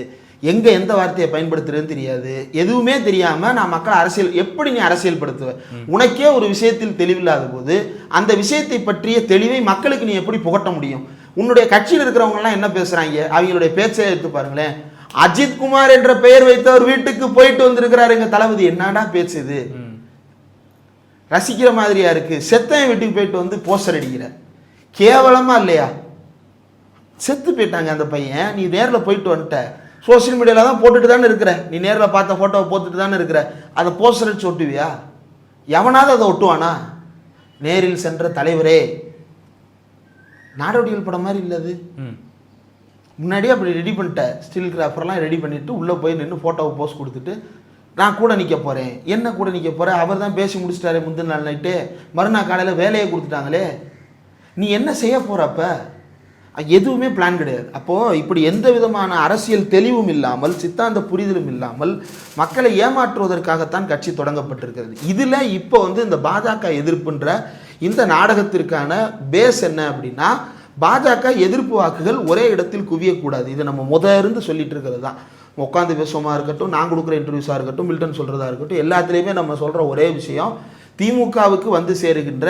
எங்கே எந்த வார்த்தையை பயன்படுத்துறதுன்னு தெரியாது. எதுவுமே தெரியாமல் நான் மக்களை அரசியல் எப்படி நீ அரசியல்படுத்துவ? உனக்கே ஒரு விஷயத்தில் தெளிவில்லாத போது அந்த விஷயத்தை பற்றிய தெளிவை மக்களுக்கு நீ எப்படி புகட்ட முடியும்? உன்னுடைய கட்சியில் இருக்கிறவங்கலாம் என்ன பேசுகிறாங்க, அவங்களுடைய பேச்சை எடுத்து பாருங்களேன். அஜித்குமார் என்ற பெயர் வைத்தவர் வீட்டுக்கு போயிட்டு வந்திருக்கிறார் எங்க தளபதி. என்னடா பேசுது, ரசிக்கிற மாதிரியா இருக்கு? செத்தன் வீட்டுக்கு போயிட்டு வந்து போஸ்டர் அடிக்கிற, கேவலமா இல்லையா? செத்து போயிட்டாங்க அந்த பையன், நீ நேரில் போயிட்டு வந்துட்ட. சோசியல் மீடியாவில் தான் போட்டுட்டு தானே இருக்கிற, நீ நேரில் பார்த்த ஃபோட்டோவை போட்டுட்டு தானே இருக்கிற, அதை போஸ்டர் அடிச்சு ஒட்டுவியா? எவனாவது அதை ஒட்டுவானா? நேரில் சென்ற தலைவரே நாடோடிகள் படம் மாதிரி இல்லை அது. முன்னாடியே அப்படி ரெடி பண்ணிட்டேன், ஸ்டில் கிராஃபர்லாம் ரெடி பண்ணிவிட்டு உள்ளே போய் நின்று ஃபோட்டோவை போஸ்ட் கொடுத்துட்டு நான் கூட நிற்க போகிறேன். என்ன கூட நிற்க போகிறேன்? அவர் தான் பேசி முடிச்சிட்டாரு முந்தின நாள் நைட்டு, மறுநாள் காலையில் வேலையை கொடுத்துட்டாங்களே, நீ என்ன செய்ய போகிறப்ப? எதுவுமே பிளான் கிடையாது. அப்போது இப்படி எந்த விதமான அரசியல் தெளிவும் இல்லாமல், சித்தாந்த புரிதலும் இல்லாமல் மக்களை ஏமாற்றுவதற்காகத்தான் கட்சி தொடங்கப்பட்டிருக்கிறது. இதில் இப்போ வந்து இந்த பாஜக எதிர்ப்புன்ற இந்த நாடகத்திற்கான பேஸ் என்ன அப்படின்னா, பாஜக எதிர்ப்பு வாக்குகள் ஒரே இடத்தில் குவியக்கூடாது. இது நம்ம இருந்து சொல்லிட்டு இருக்கிறது தான். உட்காந்து பேசுவமாக இருக்கட்டும், நான் கொடுக்குற இன்டர்வியூஸாக இருக்கட்டும், மில்டன் சொல்கிறதா இருக்கட்டும், எல்லாத்துலேயுமே நம்ம சொல்கிற ஒரே விஷயம், திமுகவுக்கு வந்து சேருகின்ற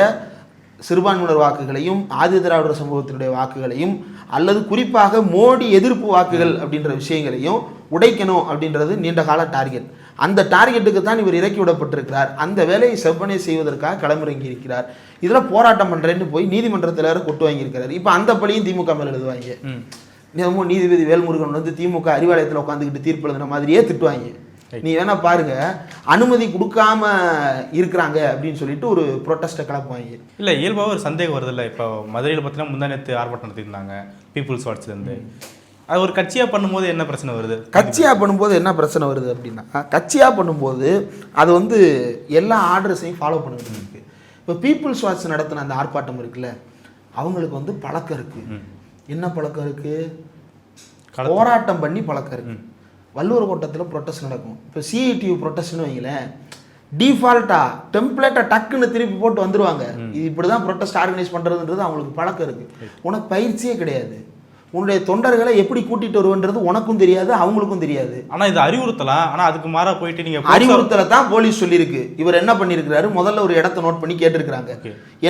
சிறுபான்மையினர் வாக்குகளையும் ஆதி திராவிடர் சமூகத்தினுடைய வாக்குகளையும் அல்லது குறிப்பாக மோடி எதிர்ப்பு வாக்குகள் அப்படின்ற விஷயங்களையும் உடைக்கணும் அப்படின்றது நீண்ட கால டார்கெட். அந்த டார்கெட்டுக்கு தான் இவர் இறக்கி விடப்பட்டிருக்கிறார். அந்த வேலையை செவ்வனே செய்வதற்காக களமிறங்கி இருக்கிறார். இதில் போராட்டம் பண்ணுறேன்னு போய் நீதிமன்றத்தில் கொட்டு வாங்கியிருக்கிறார். இப்போ அந்த பழியும் திமுக மேலே எழுதுவாங்க. நீதிபதி வேல்முருகன் வந்து திமுக அறிவாலயத்தில் உட்காந்துக்கிட்டு தீர்ப்பு எழுதுன மாதிரியே திட்டுவாங்க. நீ வேணா பாருங்க, அனுமதி கொடுக்காம இருக்கிறாங்க அப்படின்னு சொல்லிட்டு ஒரு ப்ரொட்டஸ்ட்டை கிளப்புவாங்க. இல்லை, இயல்பாக ஒரு சந்தேகம் வருது இல்லை. இப்போ மதுரையில் பார்த்தீங்கன்னா முந்தா நேற்று ஆர்ப்பாட்டம் நடத்திருந்தாங்க பீப்புள்ஸ் வாட்ச்லேருந்து. அது ஒரு கட்சியாக பண்ணும்போது என்ன பிரச்சனை வருது? கட்சியாக பண்ணும்போது என்ன பிரச்சனை வருது அப்படின்னா, கட்சியாக பண்ணும்போது அது வந்து எல்லா ஆர்டர்ஸையும் ஃபாலோ பண்ணிட்டு இருக்கு. இப்போ பீப்புள்ஸ் வாட்ச் நடத்தின அந்த ஆர்ப்பாட்டம் இருக்குல்ல, அவங்களுக்கு வந்து பழக்கம் இருக்குது. என்ன பழக்கம் இருக்குது? போராட்டம் பண்ணி பழக்கம் இருக்குது. வள்ளுவர் கோட்டத்தில் ப்ரொட்டஸ்ட் நடக்கும். இப்போ சிஐடியு ப்ரொட்டஸ்ட்னு வைங்களேன், டிஃபால்ட்டாக டெம்ப்ளேட்டை டக்குன்னு திருப்பி போட்டு வந்துடுவாங்க. இது இப்படி தான் ப்ரொட்டஸ்ட் ஆர்கனைஸ் பண்ணுறதுன்றது அவங்களுக்கு பழக்கம் இருக்குது. உனக்கு பயிற்சியே கிடையாது. உன்னுடைய தொண்டர்களை எப்படி கூட்டிகிட்டு வருவன்றது உனக்கும் தெரியாது, அவங்களுக்கும் தெரியாது. ஆனால் இது அறிவுறுத்தலாம். ஆனால் அதுக்கு மாறாக போயிட்டு நீங்கள் அறிவுறுத்தலை தான் போலீஸ் சொல்லியிருக்கு. இவர் என்ன பண்ணியிருக்கிறாரு, முதல்ல ஒரு இடத்த நோட் பண்ணி கேட்டிருக்கிறாங்க,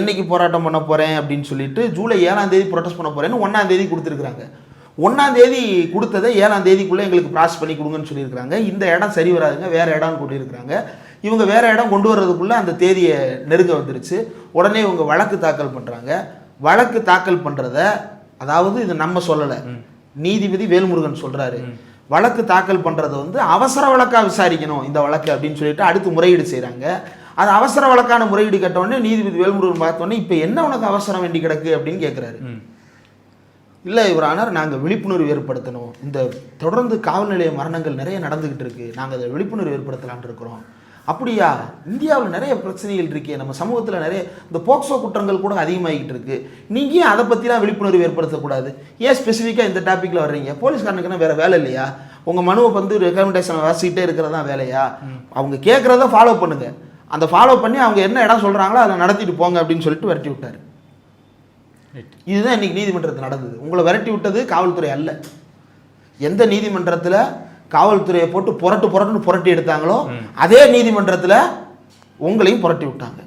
என்னைக்கு போராட்டம் பண்ண போகிறேன் அப்படின்னு சொல்லிட்டு. ஜூலை 7ஆம் தேதி ப்ரொட்டஸ்ட் பண்ண போகிறேன்னு 1ஆம் தேதி கொடுத்துருக்குறாங்க. 1ஆம் தேதி கொடுத்ததை 7ஆம் தேதிக்குள்ளே எங்களுக்கு ப்ராசஸ் பண்ணி கொடுங்கன்னு சொல்லியிருக்கிறாங்க. இந்த இடம் சரி வராதுங்க, வேறு இடம்னு கொண்டிருக்கிறாங்க. இவங்க வேறு இடம் கொண்டு வர்றதுக்குள்ளே அந்த தேதியை நெருங்க வந்துருச்சு. உடனே இவங்க வழக்கு தாக்கல் பண்ணுறாங்க. வழக்கு தாக்கல் பண்ணுறத, அதாவது இது நம்ம சொல்லலை, நீதிபதி வேல்முருகன் சொல்கிறாரு, வழக்கு தாக்கல் பண்ணுறதை வந்து அவசர வழக்காக விசாரிக்கணும் இந்த வழக்கு அப்படின்னு சொல்லிட்டு அடுத்து முறையீடு செய்கிறாங்க. அது அவசர வழக்கான முறையீடு கேட்டவுடனே நீதிபதி வேல்முருகன் பார்த்தோன்னே, இப்போ என்ன உனக்கு அவசரம் வேண்டி கிடக்கு அப்படின்னு கேட்குறாரு. இல்லை இவரானார், நாங்கள் விழிப்புணர்வு ஏற்படுத்தணும், இந்த தொடர்ந்து காவல் நிலைய மரணங்கள் நிறைய நடந்துக்கிட்டு இருக்கு, நாங்கள் அதை விழிப்புணர்வு ஏற்படுத்தலான் இருக்கிறோம். அப்படியா? இந்தியாவில் நிறைய பிரச்சனைகள் இருக்கே, நம்ம சமூகத்தில் நிறைய இந்த போக்சோ குற்றங்கள் கூட அதிகமாகிட்டு இருக்கு, நீங்கள் ஏன் அதை பற்றிலாம் விழிப்புணர்வு ஏற்படுத்தக்கூடாது? ஏன் ஸ்பெசிஃபிக்காக இந்த டாப்பிக்கில் வர்றீங்க? போலீஸ்காரனுக்குன்னா வேறு வேலை இல்லையா? உங்கள் மனுவை வந்து ரெக்கமெண்டேஷன் வாசிக்கிட்டே இருக்கிறதா வேலையா? அவங்க கேட்குறத ஃபாலோ பண்ணுங்கள், அந்த ஃபாலோ பண்ணி அவங்க என்ன இடம் சொல்கிறாங்களோ அதை நடத்திட்டு போங்க அப்படின்னு சொல்லிட்டு விரட்டி விட்டார். இதுதான் இன்னைக்கு நீதிமன்றத்தில் நடந்தது. உங்களை விரட்டி விட்டது காவல்துறை அல்ல. எந்த நீதிமன்றத்தில் காவல்துறையை போட்டு புரட்டுன்னு புரட்டி எடுத்தாங்களோ அதே நீதிமன்றத்தில் உங்களையும் புரட்டி விட்டாங்க.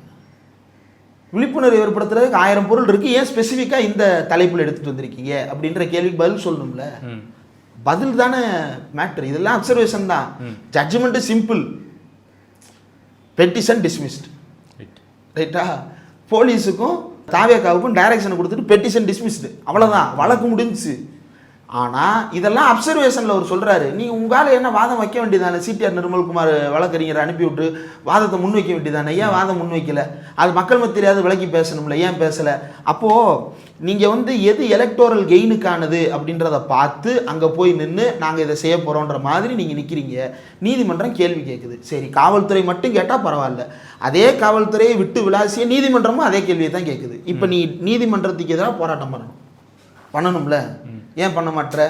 விழிப்புணர்வு ஏற்படுத்துறதுக்கு 1000 பொருள் இருக்கு, ஏன் ஸ்பெசிஃபிக்காக இந்த தலைப்பில் எடுத்துட்டு வந்திருக்கீங்க அப்படின்ற கேள்விக்கு பதில் சொல்லணும்ல. பதில் தானே மேட்ரு. இதெல்லாம் அப்சர்வேஷன் தான். Judgement simple, petition dismissed. ரைட்டா? போலீஸுக்கும் தாவேக்காவுக்கும் டைரக்ஷனை கொடுத்துட்டு பெட்டிஷன் டிஸ்மிஸ்டு, அவ்வளோதான், வழக்கு முடிஞ்சிச்சு. ஆனால் இதெல்லாம் அப்சர்வேஷனில் அவர் சொல்கிறாரு, நீ உங்களால் என்ன வாதம் வைக்க வேண்டியதானே? சிடிஆர் நிர்மல்குமார் வழக்கறிஞரை அனுப்பிவிட்டு வாதத்தை முன் வைக்க வேண்டியதானே? ஏன் வாதம் முன் வைக்கல? அது மக்கள் மத்தியிலாவது விளக்கி பேசணும்ல, ஏன் பேசலை? அப்போது நீங்கள் வந்து எது எலக்டோரல் கெயினுக்கானது அப்படின்றத பார்த்து அங்கே போய் நின்று நாங்கள் இதை செய்ய போகிறோன்ற மாதிரி நீங்கள் நிற்கிறீங்க. நீதிமன்றம் கேள்வி கேட்குது, சரி காவல்துறை மட்டும் கேட்டால் பரவாயில்ல, அதே காவல்துறையை விட்டு விளாசிய நீதிமன்றமும் அதே கேள்வியை தான் கேட்குது. இப்போ நீ நீதிமன்றத்துக்கு எதிராக போராட்டம் பண்ணணும்ல, ஏன் பண்ண மாட்டேற?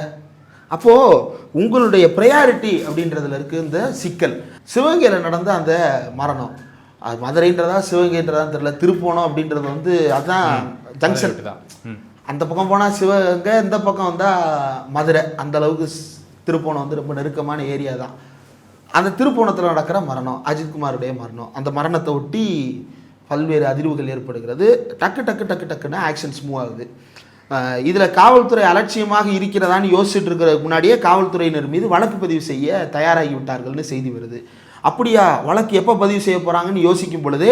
அப்போது உங்களுடைய ப்ரையாரிட்டி அப்படின்றதுல இருக்குது இந்த சிக்கல். சிவகங்கையில் நடந்த அந்த மரணம், அது மதுரைன்றதா சிவகங்கைன்றதா தெரியல, திருப்போணம் அப்படின்றது வந்து அதுதான் ஜங்ஷன் தான். அந்த பக்கம் போனால் சிவகங்கை, இந்த பக்கம் வந்தால் மதுரை. அந்த அளவுக்கு திருப்போணம் வந்து ரொம்ப நெருக்கமான ஏரியா தான். அந்த திருப்போணத்தில் நடக்கிற மரணம், அஜித்குமாருடைய மரணம். அந்த மரணத்தை ஒட்டி பல்வேறு அதிர்வுகள் ஏற்படுகிறது. டக்குன்னு ஆக்ஷன்ஸ் மூவ் ஆகுது. இதில் காவல்துறை அலட்சியமாக இருக்கிறதான்னு யோசிச்சுட்டு இருக்கிறதுக்கு முன்னாடியே காவல்துறையினர் மீது வழக்கு பதிவு செய்ய தயாராகி விட்டார்கள்னு செய்தி வருது. அப்படியா, வழக்கு எப்போ பதிவு செய்ய போகிறாங்கன்னு யோசிக்கும் பொழுதே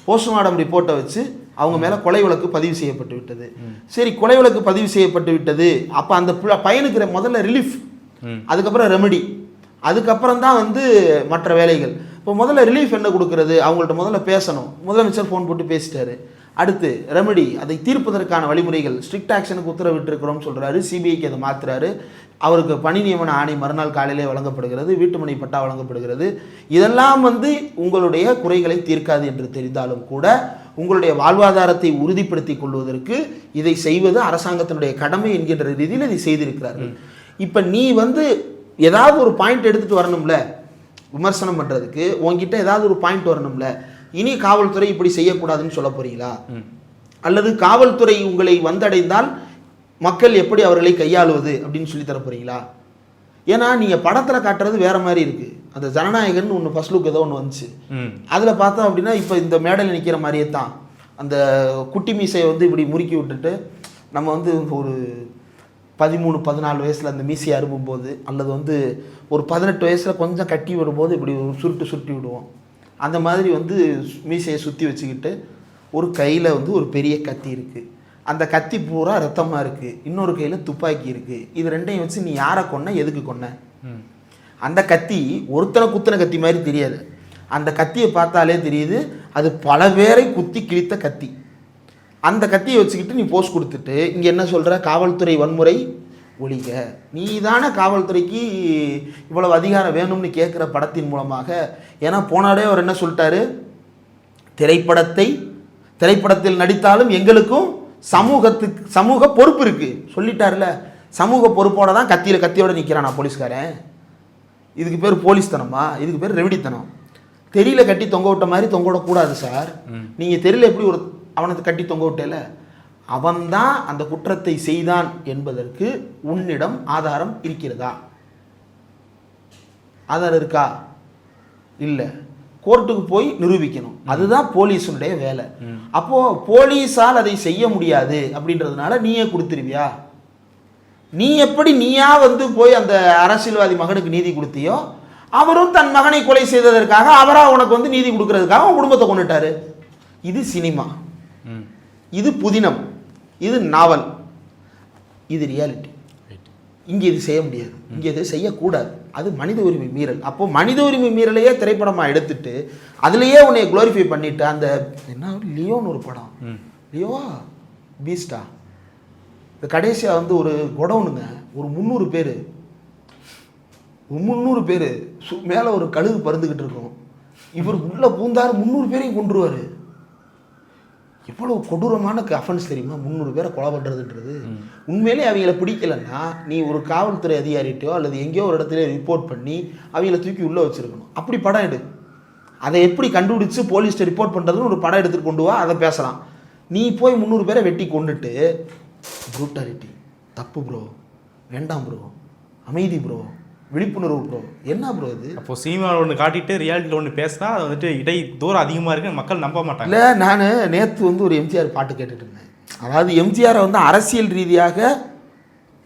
போஸ்ட்மார்ட்டம் ரிப்போர்ட்டை வச்சு அவங்க மேலே கொலை வழக்கு பதிவு செய்யப்பட்டு விட்டது. சரி, கொலை வழக்கு பதிவு செய்யப்பட்டு விட்டது. அப்போ அந்த பையனுக்கு முதல்ல ரிலீஃப், அதுக்கப்புறம் ரெமெடி, அதுக்கப்புறம் தான் வந்து மற்ற வேலைகள். இப்போ முதல்ல ரிலீஃப் என்ன கொடுக்கறது, அவங்கள்ட்ட முதல்ல பேசணும். முதலமைச்சர் ஃபோன் போட்டு பேசிட்டாரு. அடுத்து ரெமெடி, அதை தீர்ப்பதற்கான வழிமுறைகள், ஸ்ட்ரிக்ட் ஆக்ஷனுக்கு உத்தரவிட்டிருக்கிறோம் சொல்கிறாரு. சிபிஐக்கு அதை மாற்றுறாரு. அவருக்கு பணி நியமன ஆணை மறுநாள் காலையிலே வழங்கப்படுகிறது. வீட்டுமனை பட்டா வழங்கப்படுகிறது. இதெல்லாம் வந்து உங்களுடைய குறைகளை தீர்க்காது என்று தெரிந்தாலும் கூட உங்களுடைய வாழ்வாதாரத்தை உறுதிப்படுத்தி கொள்வதற்கு இதை செய்வது அரசாங்கத்தினுடைய கடமை என்கின்ற ரீதியில் இதை செய்திருக்கிறார்கள். இப்போ நீ வந்து ஏதாவது ஒரு பாயிண்ட் எடுத்துகிட்டு வரணும்ல, விமர்சனம் பண்ணுறதுக்கு உங்ககிட்ட ஏதாவது ஒரு பாயிண்ட் வரணும்ல. இனி காவல்துறை இப்படி செய்யக்கூடாதுன்னு சொல்ல போறீங்களா? அல்லது காவல்துறை உங்களை வந்தடைந்தால் மக்கள் எப்படி அவர்களை கையாளுவது அப்படின்னு சொல்லி தர போறீங்களா? ஏன்னா நீங்கள் படத்தில் காட்டுறது வேற மாதிரி இருக்கு. அந்த ஜனநாயகன் ஒன்று ஃபர்ஸ்ட் லுக் ஏதோ ஒன்று வந்துச்சு, அதில் பார்த்தோம் அப்படின்னா இப்போ இந்த மேடையில் நிற்கிற மாதிரியே தான் அந்த குட்டி மீசையை வந்து இப்படி முறுக்கி விட்டுட்டு நம்ம வந்து ஒரு 13-14 வயசில் அந்த மீசையை அரும்பும்போது, அல்லது வந்து ஒரு 18 வயசில் கொஞ்சம் கட்டி விடும்போது இப்படி ஒரு சுருட்டி விடுவோம். அந்த மாதிரி வந்து மீசையை சுற்றி வச்சுக்கிட்டு ஒரு கையில் வந்து ஒரு பெரிய கத்தி இருக்குது. அந்த கத்தி பூரா ரத்தமாக இருக்குது. இன்னொரு கையில் துப்பாக்கி இருக்குது. இது ரெண்டையும் வச்சு நீ யாரை கொன்ன, எதுக்கு கொன்ன? அந்த கத்தி ஒருத்தனை குத்தின கத்தி மாதிரி தெரியாது. அந்த கத்தியை பார்த்தாலே தெரியுது அது பல பேரை குத்தி கிழித்த கத்தி. அந்த கத்தியை வச்சுக்கிட்டு நீ போஸ்ட் கொடுத்துட்டு இங்கே என்ன சொல்கிற, காவல்துறை வன்முறை ஒழிக. நீ தானே காவல்துறைக்கு இவ்வளவு அதிகாரம் வேணும்னு கேட்குற படத்தின் மூலமாக. ஏன்னா போனாடே அவர் என்ன சொல்லிட்டாரு, திரைப்படத்தில் நடித்தாலும் எங்களுக்கும் சமூக பொறுப்பு இருக்குது சொல்லிட்டார்ல. சமூக பொறுப்போட தான் கத்தியோட நிற்கிறானா போலீஸ்காரன்? இதுக்கு பேர் போலீஸ் தனமா? இதுக்கு பேர் ரெவடித்தனம். தெரியல கட்டி தொங்க விட்ட மாதிரி தொங்க விடக்கூடாது சார். நீங்கள் தெரியல எப்படி ஒரு அவனுக்கு கட்டி தொங்க விட்டேல, அவன்தான் அந்த குற்றத்தை செய்தான் என்பதற்கு உன்னிடம் ஆதாரம் இருக்கிறதா? ஆதாரம் இருக்கா? இல்லை. கோர்ட்டுக்கு போய் நிரூபிக்கணும். அதுதான் போலீஸுடைய வேலை. அப்போ போலீஸால் அதை செய்ய முடியாது அப்படின்றதுனால நீயே கொடுத்துருவியா? நீ எப்படி நீயா வந்து போய் அந்த அரசியல்வாதி மகனுக்கு நீதி கொடுத்தியோ, அவரும் தன் மகனை கொலை செய்ததற்காக அவரா உனக்கு வந்து நீதி கொடுக்கறதுக்காக அவன் குடும்பத்தை கொண்டுட்டாரு. இது சினிமா, இது புதினம், இது நாவல், இது ரியாலிட்டி. இங்கே இது செய்ய முடியாது, இங்கே இது செய்யக்கூடாது. அது மனித உரிமை மீறல். அப்போ மனித உரிமை மீறலையே திரைப்படமாக எடுத்துட்டு அதுலேயே உன்னை குளோரிஃபை பண்ணிட்டு, அந்த என்ன லியோன்னு ஒரு படம், லியோவா பீஸ்டா, இந்த கடைசியாக வந்து ஒரு குடவுனுங்க, ஒரு 300 பேர் மேலே ஒரு கழுகு பறந்துக்கிட்டு இருக்கும். இவர் உள்ள பூந்தார் 300 பேரையும் கொண்டுருவார். எவ்வளோ கொடூரமான அஃபென்ஸ் தெரியுமா 300 பேரை கொலை பண்ணுறதுன்றது. உண்மையிலே அவங்கள பிடிக்கலன்னா நீ ஒரு காவல்துறை அதிகாரிகிட்டோ அல்லது எங்கேயோ ஒரு இடத்துல ரிப்போர்ட் பண்ணி அவங்கள தூக்கி உள்ளே வச்சுருக்கணும். அப்படி படம் எடு. அதை எப்படி கண்டுபிடிச்சு போலீஸ்ட்டு ரிப்போர்ட் பண்ணுறதுன்னு ஒரு படம் எடுத்துகிட்டு கொண்டு வா, அதை பேசலாம். நீ போய் 300 பேரை வெட்டி கொண்டுட்டு ப்ரூட்டாலிட்டி, தப்பு ப்ரோ, வேண்டாம் ப்ரோ, அமைதி ப்ரோ, விழிப்புணர்வு ப்ரோ, என்ன ப்ரோ இது? அப்போ சினிமாவில் ஒன்று காட்டிட்டு ரியாலிட்டியில் ஒன்று பேசினா அது வந்துட்டு தூரம் அதிகமாக இருக்கு, மக்கள் நம்ப மாட்டாங்க. இல்லை, நான் நேற்று வந்து ஒரு எம்ஜிஆர் பாட்டு கேட்டுட்டு இருந்தேன். அதாவது எம்ஜிஆரை வந்து அரசியல் ரீதியாக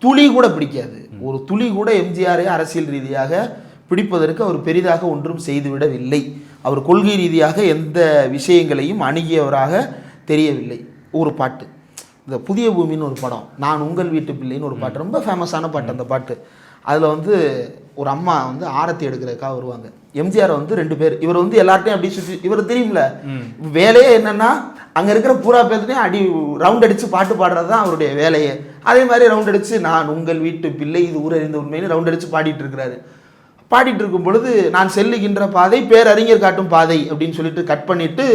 துளி கூட பிடிக்காது. ஒரு துளி கூட எம்ஜிஆரை அரசியல் ரீதியாக பிடிப்பதற்கு அவர் பெரிதாக ஒன்றும் செய்துவிடவில்லை. அவர் கொள்கை ரீதியாக எந்த விஷயங்களையும் அணுகியவராக தெரியவில்லை. ஒரு பாட்டு, இந்த புதிய பூமின்னு ஒரு படம், நான் உங்கள் வீட்டு பிள்ளைன்னு ஒரு பாட்டு, ரொம்ப ஃபேமஸான பாட்டு அந்த பாட்டு. அதில் வந்து ஒரு அம்மா வந்து ஆரத்தி எடுக்கிறதுக்காக வருவாங்க. எம்ஜிஆர் வந்து 2 பேர், இவர் வந்து எல்லார்ட்டையும் அப்படி சுற்றி, இவர் தெரியும்ல வேலையே என்னன்னா அங்கே இருக்கிற பூரா பேர்த்தையும் அடி ரவுண்ட் அடித்து பாட்டு பாடுறது தான் அவருடைய வேலையே. அதே மாதிரி ரவுண்ட் அடித்து நான் உங்கள் வீட்டு பிள்ளை இது ஊரறிந்த உண்மைன்னு ரவுண்ட் அடித்து பாடிட்டு இருக்கிறாரு. பாடிட்டு இருக்கும் பொழுது நான் செல்லுகின்ற பாதை பேரறிஞர் காட்டும் பாதை அப்படின்னு சொல்லிட்டு கட் பண்ணிவிட்டு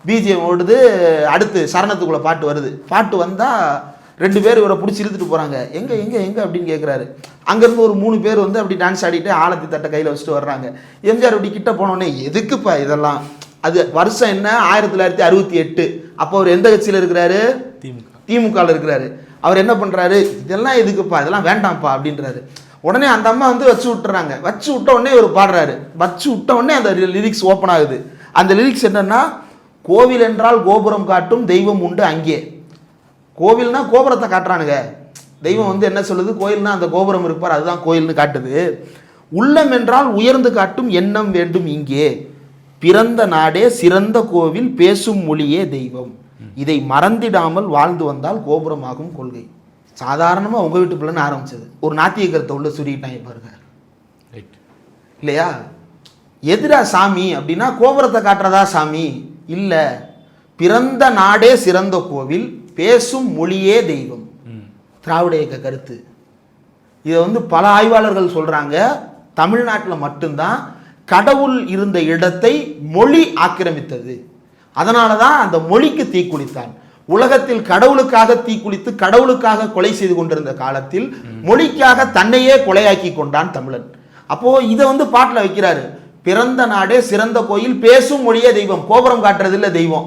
பிஜிஎம் ஓடுது. அடுத்து சரணத்துக்குள்ளே பாட்டு வருது. பாட்டு வந்தால் 2 பேர் இவரை பிடிச்சி இழுத்துட்டு போகிறாங்க. எங்கே எங்கே எங்கே அப்படின்னு கேட்குறாரு. அங்கேருந்து ஒரு 3 பேர் வந்து அப்படி டான்ஸ் ஆடிட்டு ஆலத்தி தட்டை கையில் வச்சுட்டு வர்றாங்க. எம்ஜிஆர் அப்படி கிட்ட போனோடனே எதுக்குப்பா இதெல்லாம்? அது வருஷம் என்ன 1968. அப்போ அவர் எந்த கட்சியில் இருக்கிறாரு? திமுகவில் இருக்கிறாரு. அவர் என்ன பண்ணுறாரு, இதெல்லாம் எதுக்குப்பா, இதெல்லாம் வேண்டாம்ப்பா அப்படின்றாரு. உடனே அந்த அம்மா வந்து வச்சு விட்டுறாங்க. வச்சு விட்ட உடனே இவர் பாடுறாரு. வச்சு விட்ட உடனே அந்த லிரிக்ஸ் ஓப்பன் ஆகுது. அந்த லிரிக்ஸ் என்னன்னா, கோவில் என்றால் கோபுரம் காட்டும் தெய்வம் உண்டு அங்கே, கோவில்னா கோபுரத்தை காட்டுறானுங்க. தெய்வம் வந்து என்ன சொல்லுது, கோயில்னா அந்த கோபுரம் இருப்பார், அதுதான் கோயில்னு காட்டுது. உள்ளம் என்றால் உயர்ந்து காட்டும் எண்ணம் வேண்டும் இங்கே. பிறந்த நாடே சிறந்த கோவில், பேசும் மொழியே தெய்வம். இதை மறந்திடாமல் வாழ்ந்து வந்தால் கோபுரமாகும் கொள்கை. சாதாரணமாக உங்கள் வீட்டு பிள்ளைன்னு ஆரம்பிச்சது ஒரு நாத்திய கருத்தை உள்ள சுருக்கிட்டாங்க பாருங்க, இல்லையா? எதிரா சாமி அப்படின்னா கோபுரத்தை காட்டுறதா சாமி இல்லை. பிறந்த நாடே சிறந்த கோவில், பேசும் மொழியே தெய்வம். திராவிட இயக்க கருத்து. இதை வந்து பல ஆய்வாளர்கள் சொல்றாங்க. தமிழ்நாட்டில் மட்டும்தான் கடவுள் இருந்த இடத்தை மொழி ஆக்கிரமித்தது. அதனால தான் அந்த மொழிக்கு தீக்குளித்தான். உலகத்தில் கடவுளுக்காக தீக்குளித்து கடவுளுக்காக கொலை செய்து கொண்டிருந்த காலத்தில் மொழிக்காக தன்னையே கொலையாக்கி கொண்டான் தமிழன். அப்போ இதை வந்து பாட்டில் வைக்கிறாரு. பிறந்த நாடே சிறந்த கோயில், பேசும் மொழியே தெய்வம். கோபுரம் காட்டுறதில்ல தெய்வம்,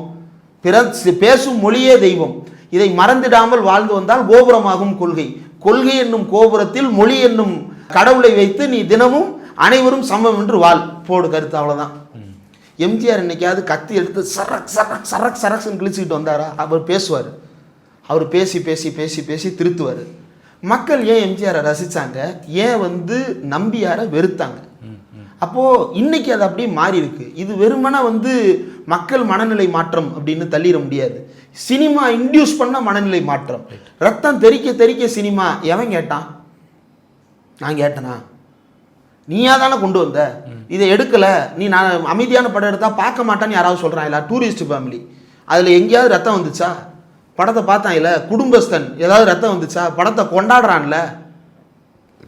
பேசும் மொழியே தெய்வம். இதை மறந்திடாமல் வாழ்ந்து வந்தால் கோபுரமாகும் கொள்கை. கொள்கை என்னும் கோபுரத்தில் மொழி என்னும் கடவுளை வைத்து நீ தினமும் அனைவரும் சமம் என்று வாழ் போடு கருத்து. அவ்வளவுதான். எம்ஜிஆர் இன்னைக்காவது கத்தி எடுத்து சரக் சரக் சரக் சரக்ஸ்ன்னு கிழிச்சுக்கிட்டு வந்தாரா? அவர் பேசுவார். அவர் பேசி பேசி பேசி பேசி திருத்துவார். மக்கள் ஏன் எம்ஜிஆரை ரசித்தாங்க, ஏன் வந்து நம்பியாரை வெறுத்தாங்க? அப்போது இன்னைக்கு அது அப்படியே மாறி இருக்கு. இது வெறுமனே வந்து மக்கள் மனநிலை மாற்றம் அப்படின்னு தள்ளிட முடியாது. சினிமா இன்டியூஸ் பண்ண மனநிலை மாற்றம். ரத்தம் தெறிக்க தெறிக்க சினிமா எவன் கேட்டான்? நான் கேட்டனா? நீயா தானே கொண்டு வந்த. இதை எடுக்கல, நீ நான் அமைதியான படம் எடுத்தா பார்க்க மாட்டான்னு யாராவது சொல்றான் இல்லை? டூரிஸ்ட் ஃபேமிலி அதில் எங்கேயாவது ரத்தம் வந்துச்சா? படத்தை பார்த்தான் இல்லை? குடும்பஸ்தன் ஏதாவது ரத்தம் வந்துச்சா? படத்தை கொண்டாடுறான்ல.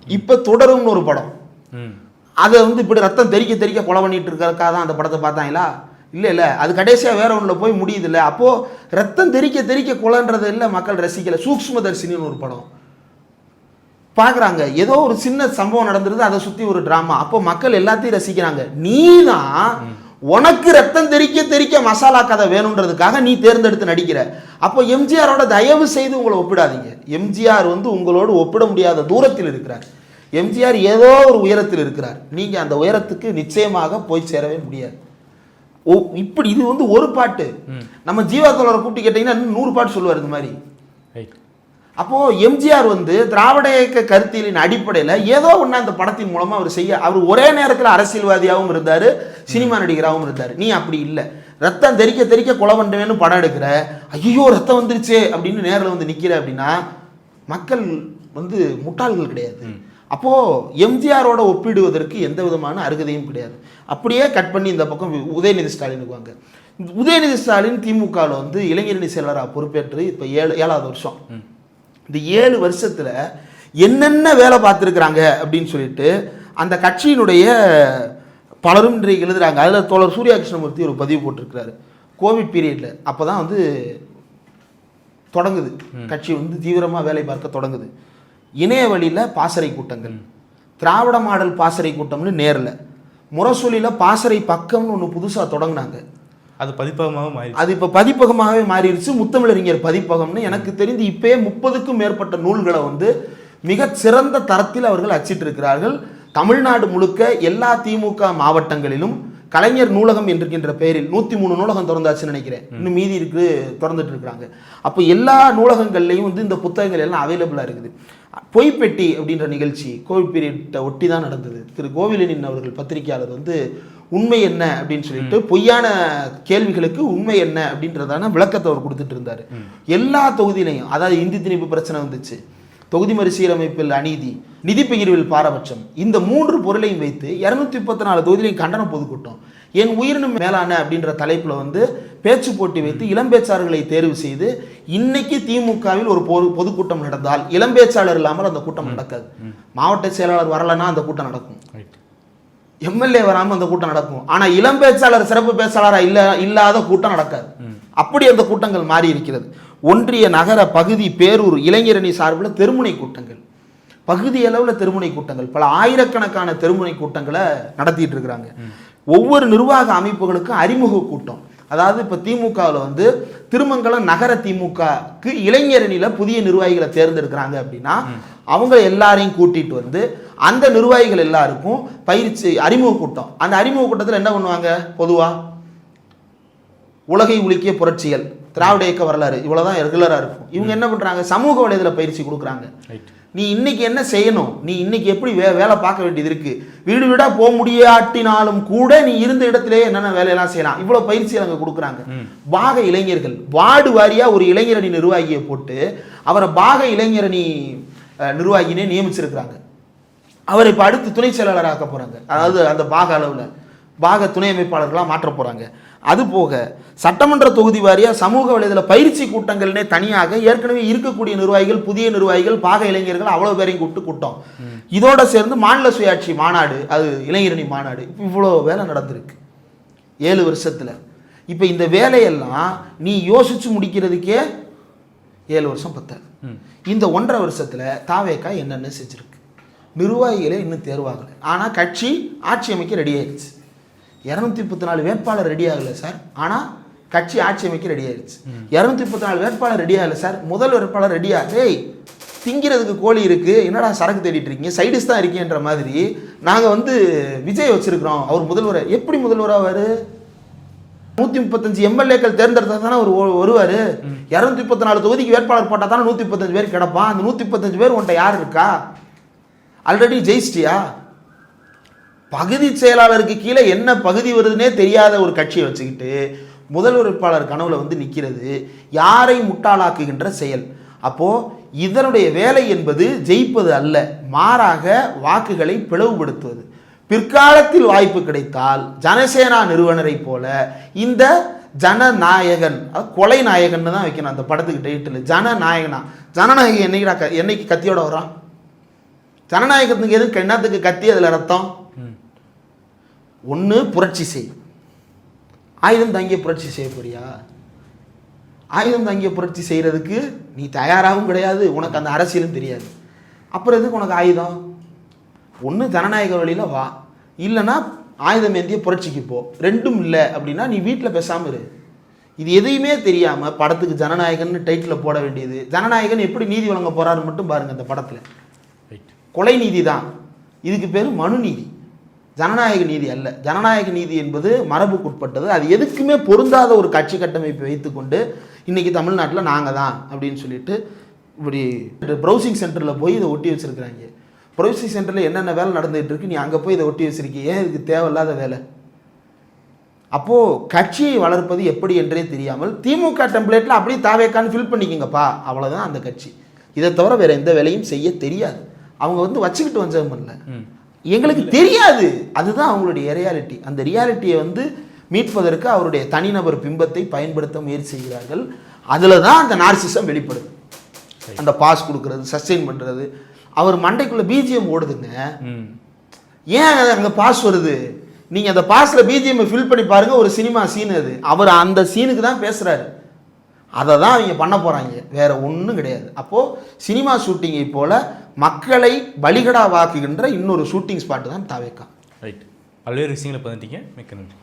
இப்போ தொடரும்னு ஒரு படம், அதை வந்து இப்படி ரத்தம் தெறிக்க தெறிக்க கொலை பண்ணிட்டு இருக்கிறதுக்காக தான் அந்த படத்தை பார்த்தாங்களா? இல்லை இல்லை, அது கடைசியாக வேற ஒன்றில் போய் முடியுது இல்லை. அப்போது ரத்தம் தெறிக்க தெறிக்க கொலைன்றது இல்லை, மக்கள் ரசிக்கலை. சூக்ஷ்மதர்சினின்னு ஒரு படம் பார்க்குறாங்க, ஏதோ ஒரு சின்ன சம்பவம் நடந்துருது, அதை சுற்றி ஒரு ட்ராமா. அப்போ மக்கள் எல்லாத்தையும் ரசிக்கிறாங்க. நீ தான் உனக்கு ரத்தம் தெறிக்க தெறிக்க மசாலா கதை வேணுன்றதுக்காக நீ தேர்ந்தெடுத்து நடிக்கிற. அப்போ எம்ஜிஆரோட தயவு செய்து உங்களை ஒப்பிடாதீங்க. எம்ஜிஆர் வந்து உங்களோடு ஒப்பிட முடியாத தூரத்தில் இருக்கிறார். எம்ஜிஆர் ஏதோ ஒரு உயரத்தில் இருக்கிறார். நீங்கள் அந்த உயரத்துக்கு நிச்சயமாக போய் சேரவே முடியாது. இப்படி இது வந்து ஒரு பாட்டு. நம்ம ஜீவா தோழரை கூப்பிட்டு கேட்டீங்கன்னா 100 பாட்டு சொல்லுவார் இந்த மாதிரி. அப்போ எம்ஜிஆர் வந்து திராவிட இயக்க கருத்தியலின் அடிப்படையில் ஏதோ ஒன்று அந்த படத்தின் மூலமா அவர் செய்ய, அவர் ஒரே நேரத்தில் அரசியல்வாதியாகவும் இருந்தார், சினிமா நடிகராகவும் இருந்தார். நீ அப்படி இல்லை. ரத்தம் தெறிக்க தெறிக்க கொலை பண்ணுவேன்னு படம் எடுக்கிற, ஐயோ ரத்தம் வந்துருச்சே அப்படின்னு நேரில் வந்து நிற்கிற அப்படின்னா மக்கள் வந்து முட்டாள்கள் கிடையாது. அப்போது எம்ஜிஆரோட ஒப்பிடுவதற்கு எந்த விதமான அருகதையும் கிடையாது. அப்படியே கட் பண்ணி இந்த பக்கம் உதயநிதி ஸ்டாலினுக்கு வாங்க. உதயநிதி ஸ்டாலின் திமுகவில் வந்து இளைஞரணி செயலராக பொறுப்பேற்று இப்போ 7வது வருஷம். இந்த 7 வருஷத்தில் என்னென்ன வேலை பார்த்துருக்குறாங்க அப்படின்னு சொல்லிட்டு அந்த கட்சியினுடைய பலரும் இன்றைக்கு எழுதுறாங்க. அதில் தோழர் சூர்யா கிருஷ்ணமூர்த்தி ஒரு பதிவு போட்டிருக்கிறாரு. கோவிட் பீரியடில் அப்போ தான் வந்து தொடங்குது கட்சி வந்து தீவிரமாக வேலை பார்க்க தொடங்குது. இணைய வழியில் பாசறை கூட்டங்கள், திராவிட மாடல் பாசறை கூட்டம்னு நேரில், முரசொலியில் பாசறை பக்கம்னு ஒன்று புதுசாக தொடங்கினாங்க. அது பதிப்பகமாக மாறி, அது இப்போ பதிப்பகமாகவே மாறிடுச்சு. முத்தமிழறிஞர் பதிப்பகம்னு எனக்கு தெரிந்து இப்போயே 30க்கும் மேற்பட்ட நூல்களை வந்து மிக சிறந்த தரத்தில் அவர்கள் அச்சிட்டு இருக்கிறார்கள். தமிழ்நாடு முழுக்க எல்லா திமுக மாவட்டங்களிலும் கலைஞர் நூலகம் என்கின்ற பெயரில் 103 நூலகம் திறந்தாச்சுன்னு நினைக்கிறேன். இன்னும் மீதி இருக்கு, திறந்துட்டு இருக்கிறாங்க. அப்போ எல்லா நூலகங்கள்லையும் வந்து இந்த புத்தகங்கள் எல்லாம் அவைலபிளாக இருக்குது. பொய்ப்பெட்டி அப்படின்ற நிகழ்ச்சி கோவிட் பீரியட்டை ஒட்டி தான் நடந்தது. திரு கோவிலனின் அவர்கள் பத்திரிகையாளர் வந்து உண்மை என்ன அப்படின்னு சொல்லிட்டு பொய்யான கேள்விகளுக்கு உண்மை என்ன அப்படின்றதான விளக்கத்தை அவர் கொடுத்துட்டு இருந்தார். எல்லா தொகுதியிலையும், அதாவது இந்தி திணிப்பு பிரச்சனை வந்துச்சு, தொகுதி மறுசீரமைப்பில் அநீதி, நிதி பகிர்வில் பாரபட்சம், இந்த 3 பொருளையும் வைத்து 234 தொகுதியிலையும் கண்டன பொதுக்கூட்டம், என் உயிரினும் மேலான அப்படின்ற தலைப்பில் வந்து பேச்சு போட்டி வைத்து இளம்பேச்சாளர்களை தேர்வு செய்து, இன்னைக்கு திமுகவில் ஒரு பொதுக்கூட்டம் நடந்தால் இளம்பேச்சாளர் இல்லாமல் அந்த கூட்டம் நடக்காது. மாவட்ட செயலாளர் வரலன்னா அந்த கூட்டம் நடக்கும், எம்எல்ஏ வராமல் அந்த கூட்டம் நடக்கும். ஆனால் இளம்பேச்சாளர் சிறப்பு பேச்சாளராக இல்லாத கூட்டம் நடக்காது. அப்படி அந்த கூட்டங்கள் மாறி இருக்கிறது. ஒன்றிய நகர பகுதி பேரூர் இளைஞரணி சார்பில் தெருமுனை கூட்டங்கள், பகுதி அளவில் தெருமுனை கூட்டங்கள், பல ஆயிரக்கணக்கான தெருமுனை கூட்டங்களை நடத்திட்டு இருக்கிறாங்க. ஒவ்வொரு நிர்வாக அமைப்புகளுக்கும் அறிமுக கூட்டம். அதாவது இப்போ திமுகவில் வந்து திருமங்கலம் நகர திமுகக்கு இளைஞரணியில் புதிய நிர்வாகிகளை தேர்ந்தெடுக்கிறாங்க அப்படின்னா அவங்க எல்லாரையும் கூட்டிட்டு வந்து அந்த நிர்வாகிகள் எல்லாருக்கும் பயிற்சி அறிமுக கூட்டம். அந்த அறிமுக கூட்டத்தில் என்ன பண்ணுவாங்க? பொதுவாக உலகை உலுக்கிய புரட்சிகள், திராவிட இயக்க வரலாறு இவ்வளவுதான் ரெகுலரா இருக்கும். இவங்க என்ன பண்றாங்க, சமூக வலைதள பயிற்சி கொடுக்குறாங்க. நீ இன்னைக்கு என்ன செய்யணும், நீ இன்னைக்கு எப்படி வேலை பார்க்க வேண்டியது இருக்கு, வீடு வீடா போக முடியாட்டினாலும் கூட நீ இருந்த இடத்திலேயே என்னென்ன வேலையெல்லாம் செய்யலாம், இவ்வளவு பயிற்சி அங்க கொடுக்குறாங்க. பாக இளைஞர்கள் வார்டு வாரியா ஒரு இளைஞரணி நிர்வாகியை போட்டு அவரை பாக இளைஞரணி நிர்வாகினே நியமிச்சிருக்கிறாங்க. அவர் இப்ப அடுத்து துணை செயலாளர் ஆக்க போறாங்க. அதாவது அந்த பாக அளவுல பாக துணை அமைப்பாளர்களாக மாற்ற போறாங்க. அது போக சட்டமன்ற தொகுதி வாரியா சமூக வலைதள பயிற்சி கூட்டங்கள்னே தனியாக ஏற்கனவே இருக்கக்கூடிய நிர்வாகிகள், புதிய நிர்வாகிகள், பாக இளைஞர்கள் அவ்வளவு பேரையும் கூட்டம். இதோட சேர்ந்து மாநில சுயாட்சி மாநாடு, அது இளைஞரணி மாநாடு, இவ்வளோ வேலை நடந்திருக்கு 7 வருஷத்துல. இப்ப இந்த வேலையெல்லாம் நீ யோசிச்சு முடிக்கிறதுக்கே 7 வருஷம் பத்தாது. இந்த 1.5 வருஷத்துல தாவேக்கா என்னென்ன செஞ்சிருக்கு, நிர்வாகிகளே இன்னும் தேர்வாகலை. ஆனா கட்சி ஆட்சி அமைக்க ரெடி ஆயிடுச்சு. 234 வேட்பாளர் ரெடி ஆகல சார், ஆனா கட்சி ஆட்சி அமைக்க ரெடி ஆயிடுச்சு. 234 வேட்பாளர் ரெடி ஆகல சார், முதல் வேட்பாளர் ரெடியா, டேய் திங்கிறதுக்கு கோழி இருக்கு, என்னடா சரக்கு தேடிட்டு இருக்கீங்க, சைடிஸ் தான் இருக்கேன்ற மாதிரி நாங்க விஜய் வச்சிருக்கிறோம், அவர் முதல்வர். எப்படி முதல்வராவாரு? 135 எம்எல்ஏக்கள் தேர்ந்தெடுத்தா தானே அவர் வருவாரு. 234 தொகுதிக்கு வேட்பாளர் போட்டா தானே 135 பேர் கிடப்பான். அந்த 135 பேர் உன்ட்ட யார் இருக்கா? ஆல்ரெடி ஜெயிச்சிட்டியா? பகுதி செயலாளருக்கு கீழே என்ன பகுதி வருதுன்னே தெரியாத ஒரு கட்சியை வச்சுக்கிட்டு முதல்வர் வேட்பாளர் கனவுல நிற்கிறது யாரை முட்டாளாக்குகின்ற செயல். அப்போ இதனுடைய வேலை என்பது ஜெயிப்பது அல்ல, மாறாக வாக்குகளை பிளவுபடுத்துவது. பிற்காலத்தில் வாய்ப்பு கிடைத்தால் ஜனசேனா நிறுவனரை போல இந்த ஜனநாயகன், கொலை நாயகன் தான் வைக்கணும் அந்த படத்துக்கு டைட்டில். ஜனநாயகனா, ஜனநாயகன் என்னைக்கு கத்தியோட வரான்? ஜனநாயகத்துக்கு எது என்னத்துக்கு கத்தி, அதுல ரத்தம்? ஒன்று புரட்சி செய், ஆயுதம் தாங்கிய புரட்சி செய்ய போறியா? ஆயுதம் தாங்கிய புரட்சி செய்யறதுக்கு நீ தயாராகவும் கிடையாது, உனக்கு அந்த அரசியலும் தெரியாது. அப்புறம் எதுக்கு உனக்கு ஆயுதம்? ஒன்று ஜனநாயக வழியில் வா, இல்லைன்னா ஆயுதம் ஏந்திய புரட்சிக்கு போ. ரெண்டும் இல்லை அப்படின்னா நீ வீட்டில் பேசாமல் இரு. இது எதையுமே தெரியாமல் படத்துக்கு ஜனநாயகன் டைட்டில் போட வேண்டியது. ஜனநாயகன் எப்படி நீதி வழங்க போறாருன்னு மட்டும் பாருங்க. அந்த படத்தில் கொலை நீதி தான், இதுக்கு பேர் மனு நீதி, ஜனநாயக நீதி அல்ல. ஜனநாயக நீதி என்பது மரபுக்குட்பட்டது. அது எதுக்குமே பொருந்தாத ஒரு கட்சி கட்டமைப்பை வைத்துக்கொண்டு இன்னைக்கு தமிழ்நாட்டில் நாங்கள் தான் அப்படின்னு சொல்லிட்டு இப்படி ப்ரௌசிங் சென்டரில் போய் இதை ஒட்டி வச்சிருக்கிறாங்க. ப்ரௌசிங் சென்டரில் என்னென்ன வேலை நடந்துகிட்டு இருக்கு, நீ அங்கே போய் இதை ஒட்டி வச்சிருக்கீங்க, ஏன் இதுக்கு தேவையில்லாத வேலை? அப்போது கட்சியை வளர்ப்பது எப்படி என்றே தெரியாமல் திமுக டெம்ப்ளேட்டில் அப்படியே தாவேக்கான்னு ஃபில் பண்ணிக்கிங்கப்பா, அவ்வளோதான் அந்த கட்சி. இதை தவிர வேறு எந்த வேலையும் செய்ய தெரியாது. அவங்க வச்சுக்கிட்டு வந்தது பண்ணல, எங்களுக்கு தெரியாது. அதுதான் அவங்களுடைய ரியாலிட்டி. அந்த ரியாலிட்டியை மீட்பதற்கு அவருடைய தனிநபர் பிம்பத்தை பயன்படுத்த முயற்சி செய்கிறார்கள். அதில் தான் அந்த நார்சிசம் வெளிப்படுது. அந்த பாஸ் கொடுக்கறது, சஸ்டெயின் பண்ணுறது. அவர் மண்டைக்குள்ள பிஜிஎம் ஓடுதுங்க. ஏன் அங்கே பாஸ் வருது? நீங்கள் அந்த பாஸில் பிஜிஎம் ஃபில் பண்ணி பாருங்கள், ஒரு சினிமா சீன் அது. அவர் அந்த சீனுக்கு தான் பேசுகிறாரு. அதை தான் அவங்க பண்ண போகிறாங்க, வேற ஒன்றும் கிடையாது. அப்போது சினிமா ஷூட்டிங்கை போல மக்களை பலிகடா வாக்குகின்ற இன்னொரு ஷூட்டிங் ஸ்பாட்டு தான் தாவேக்கா. ரைட், பல்வேறு விஷயங்களை பதினீங்க. மிக்க நன்றி.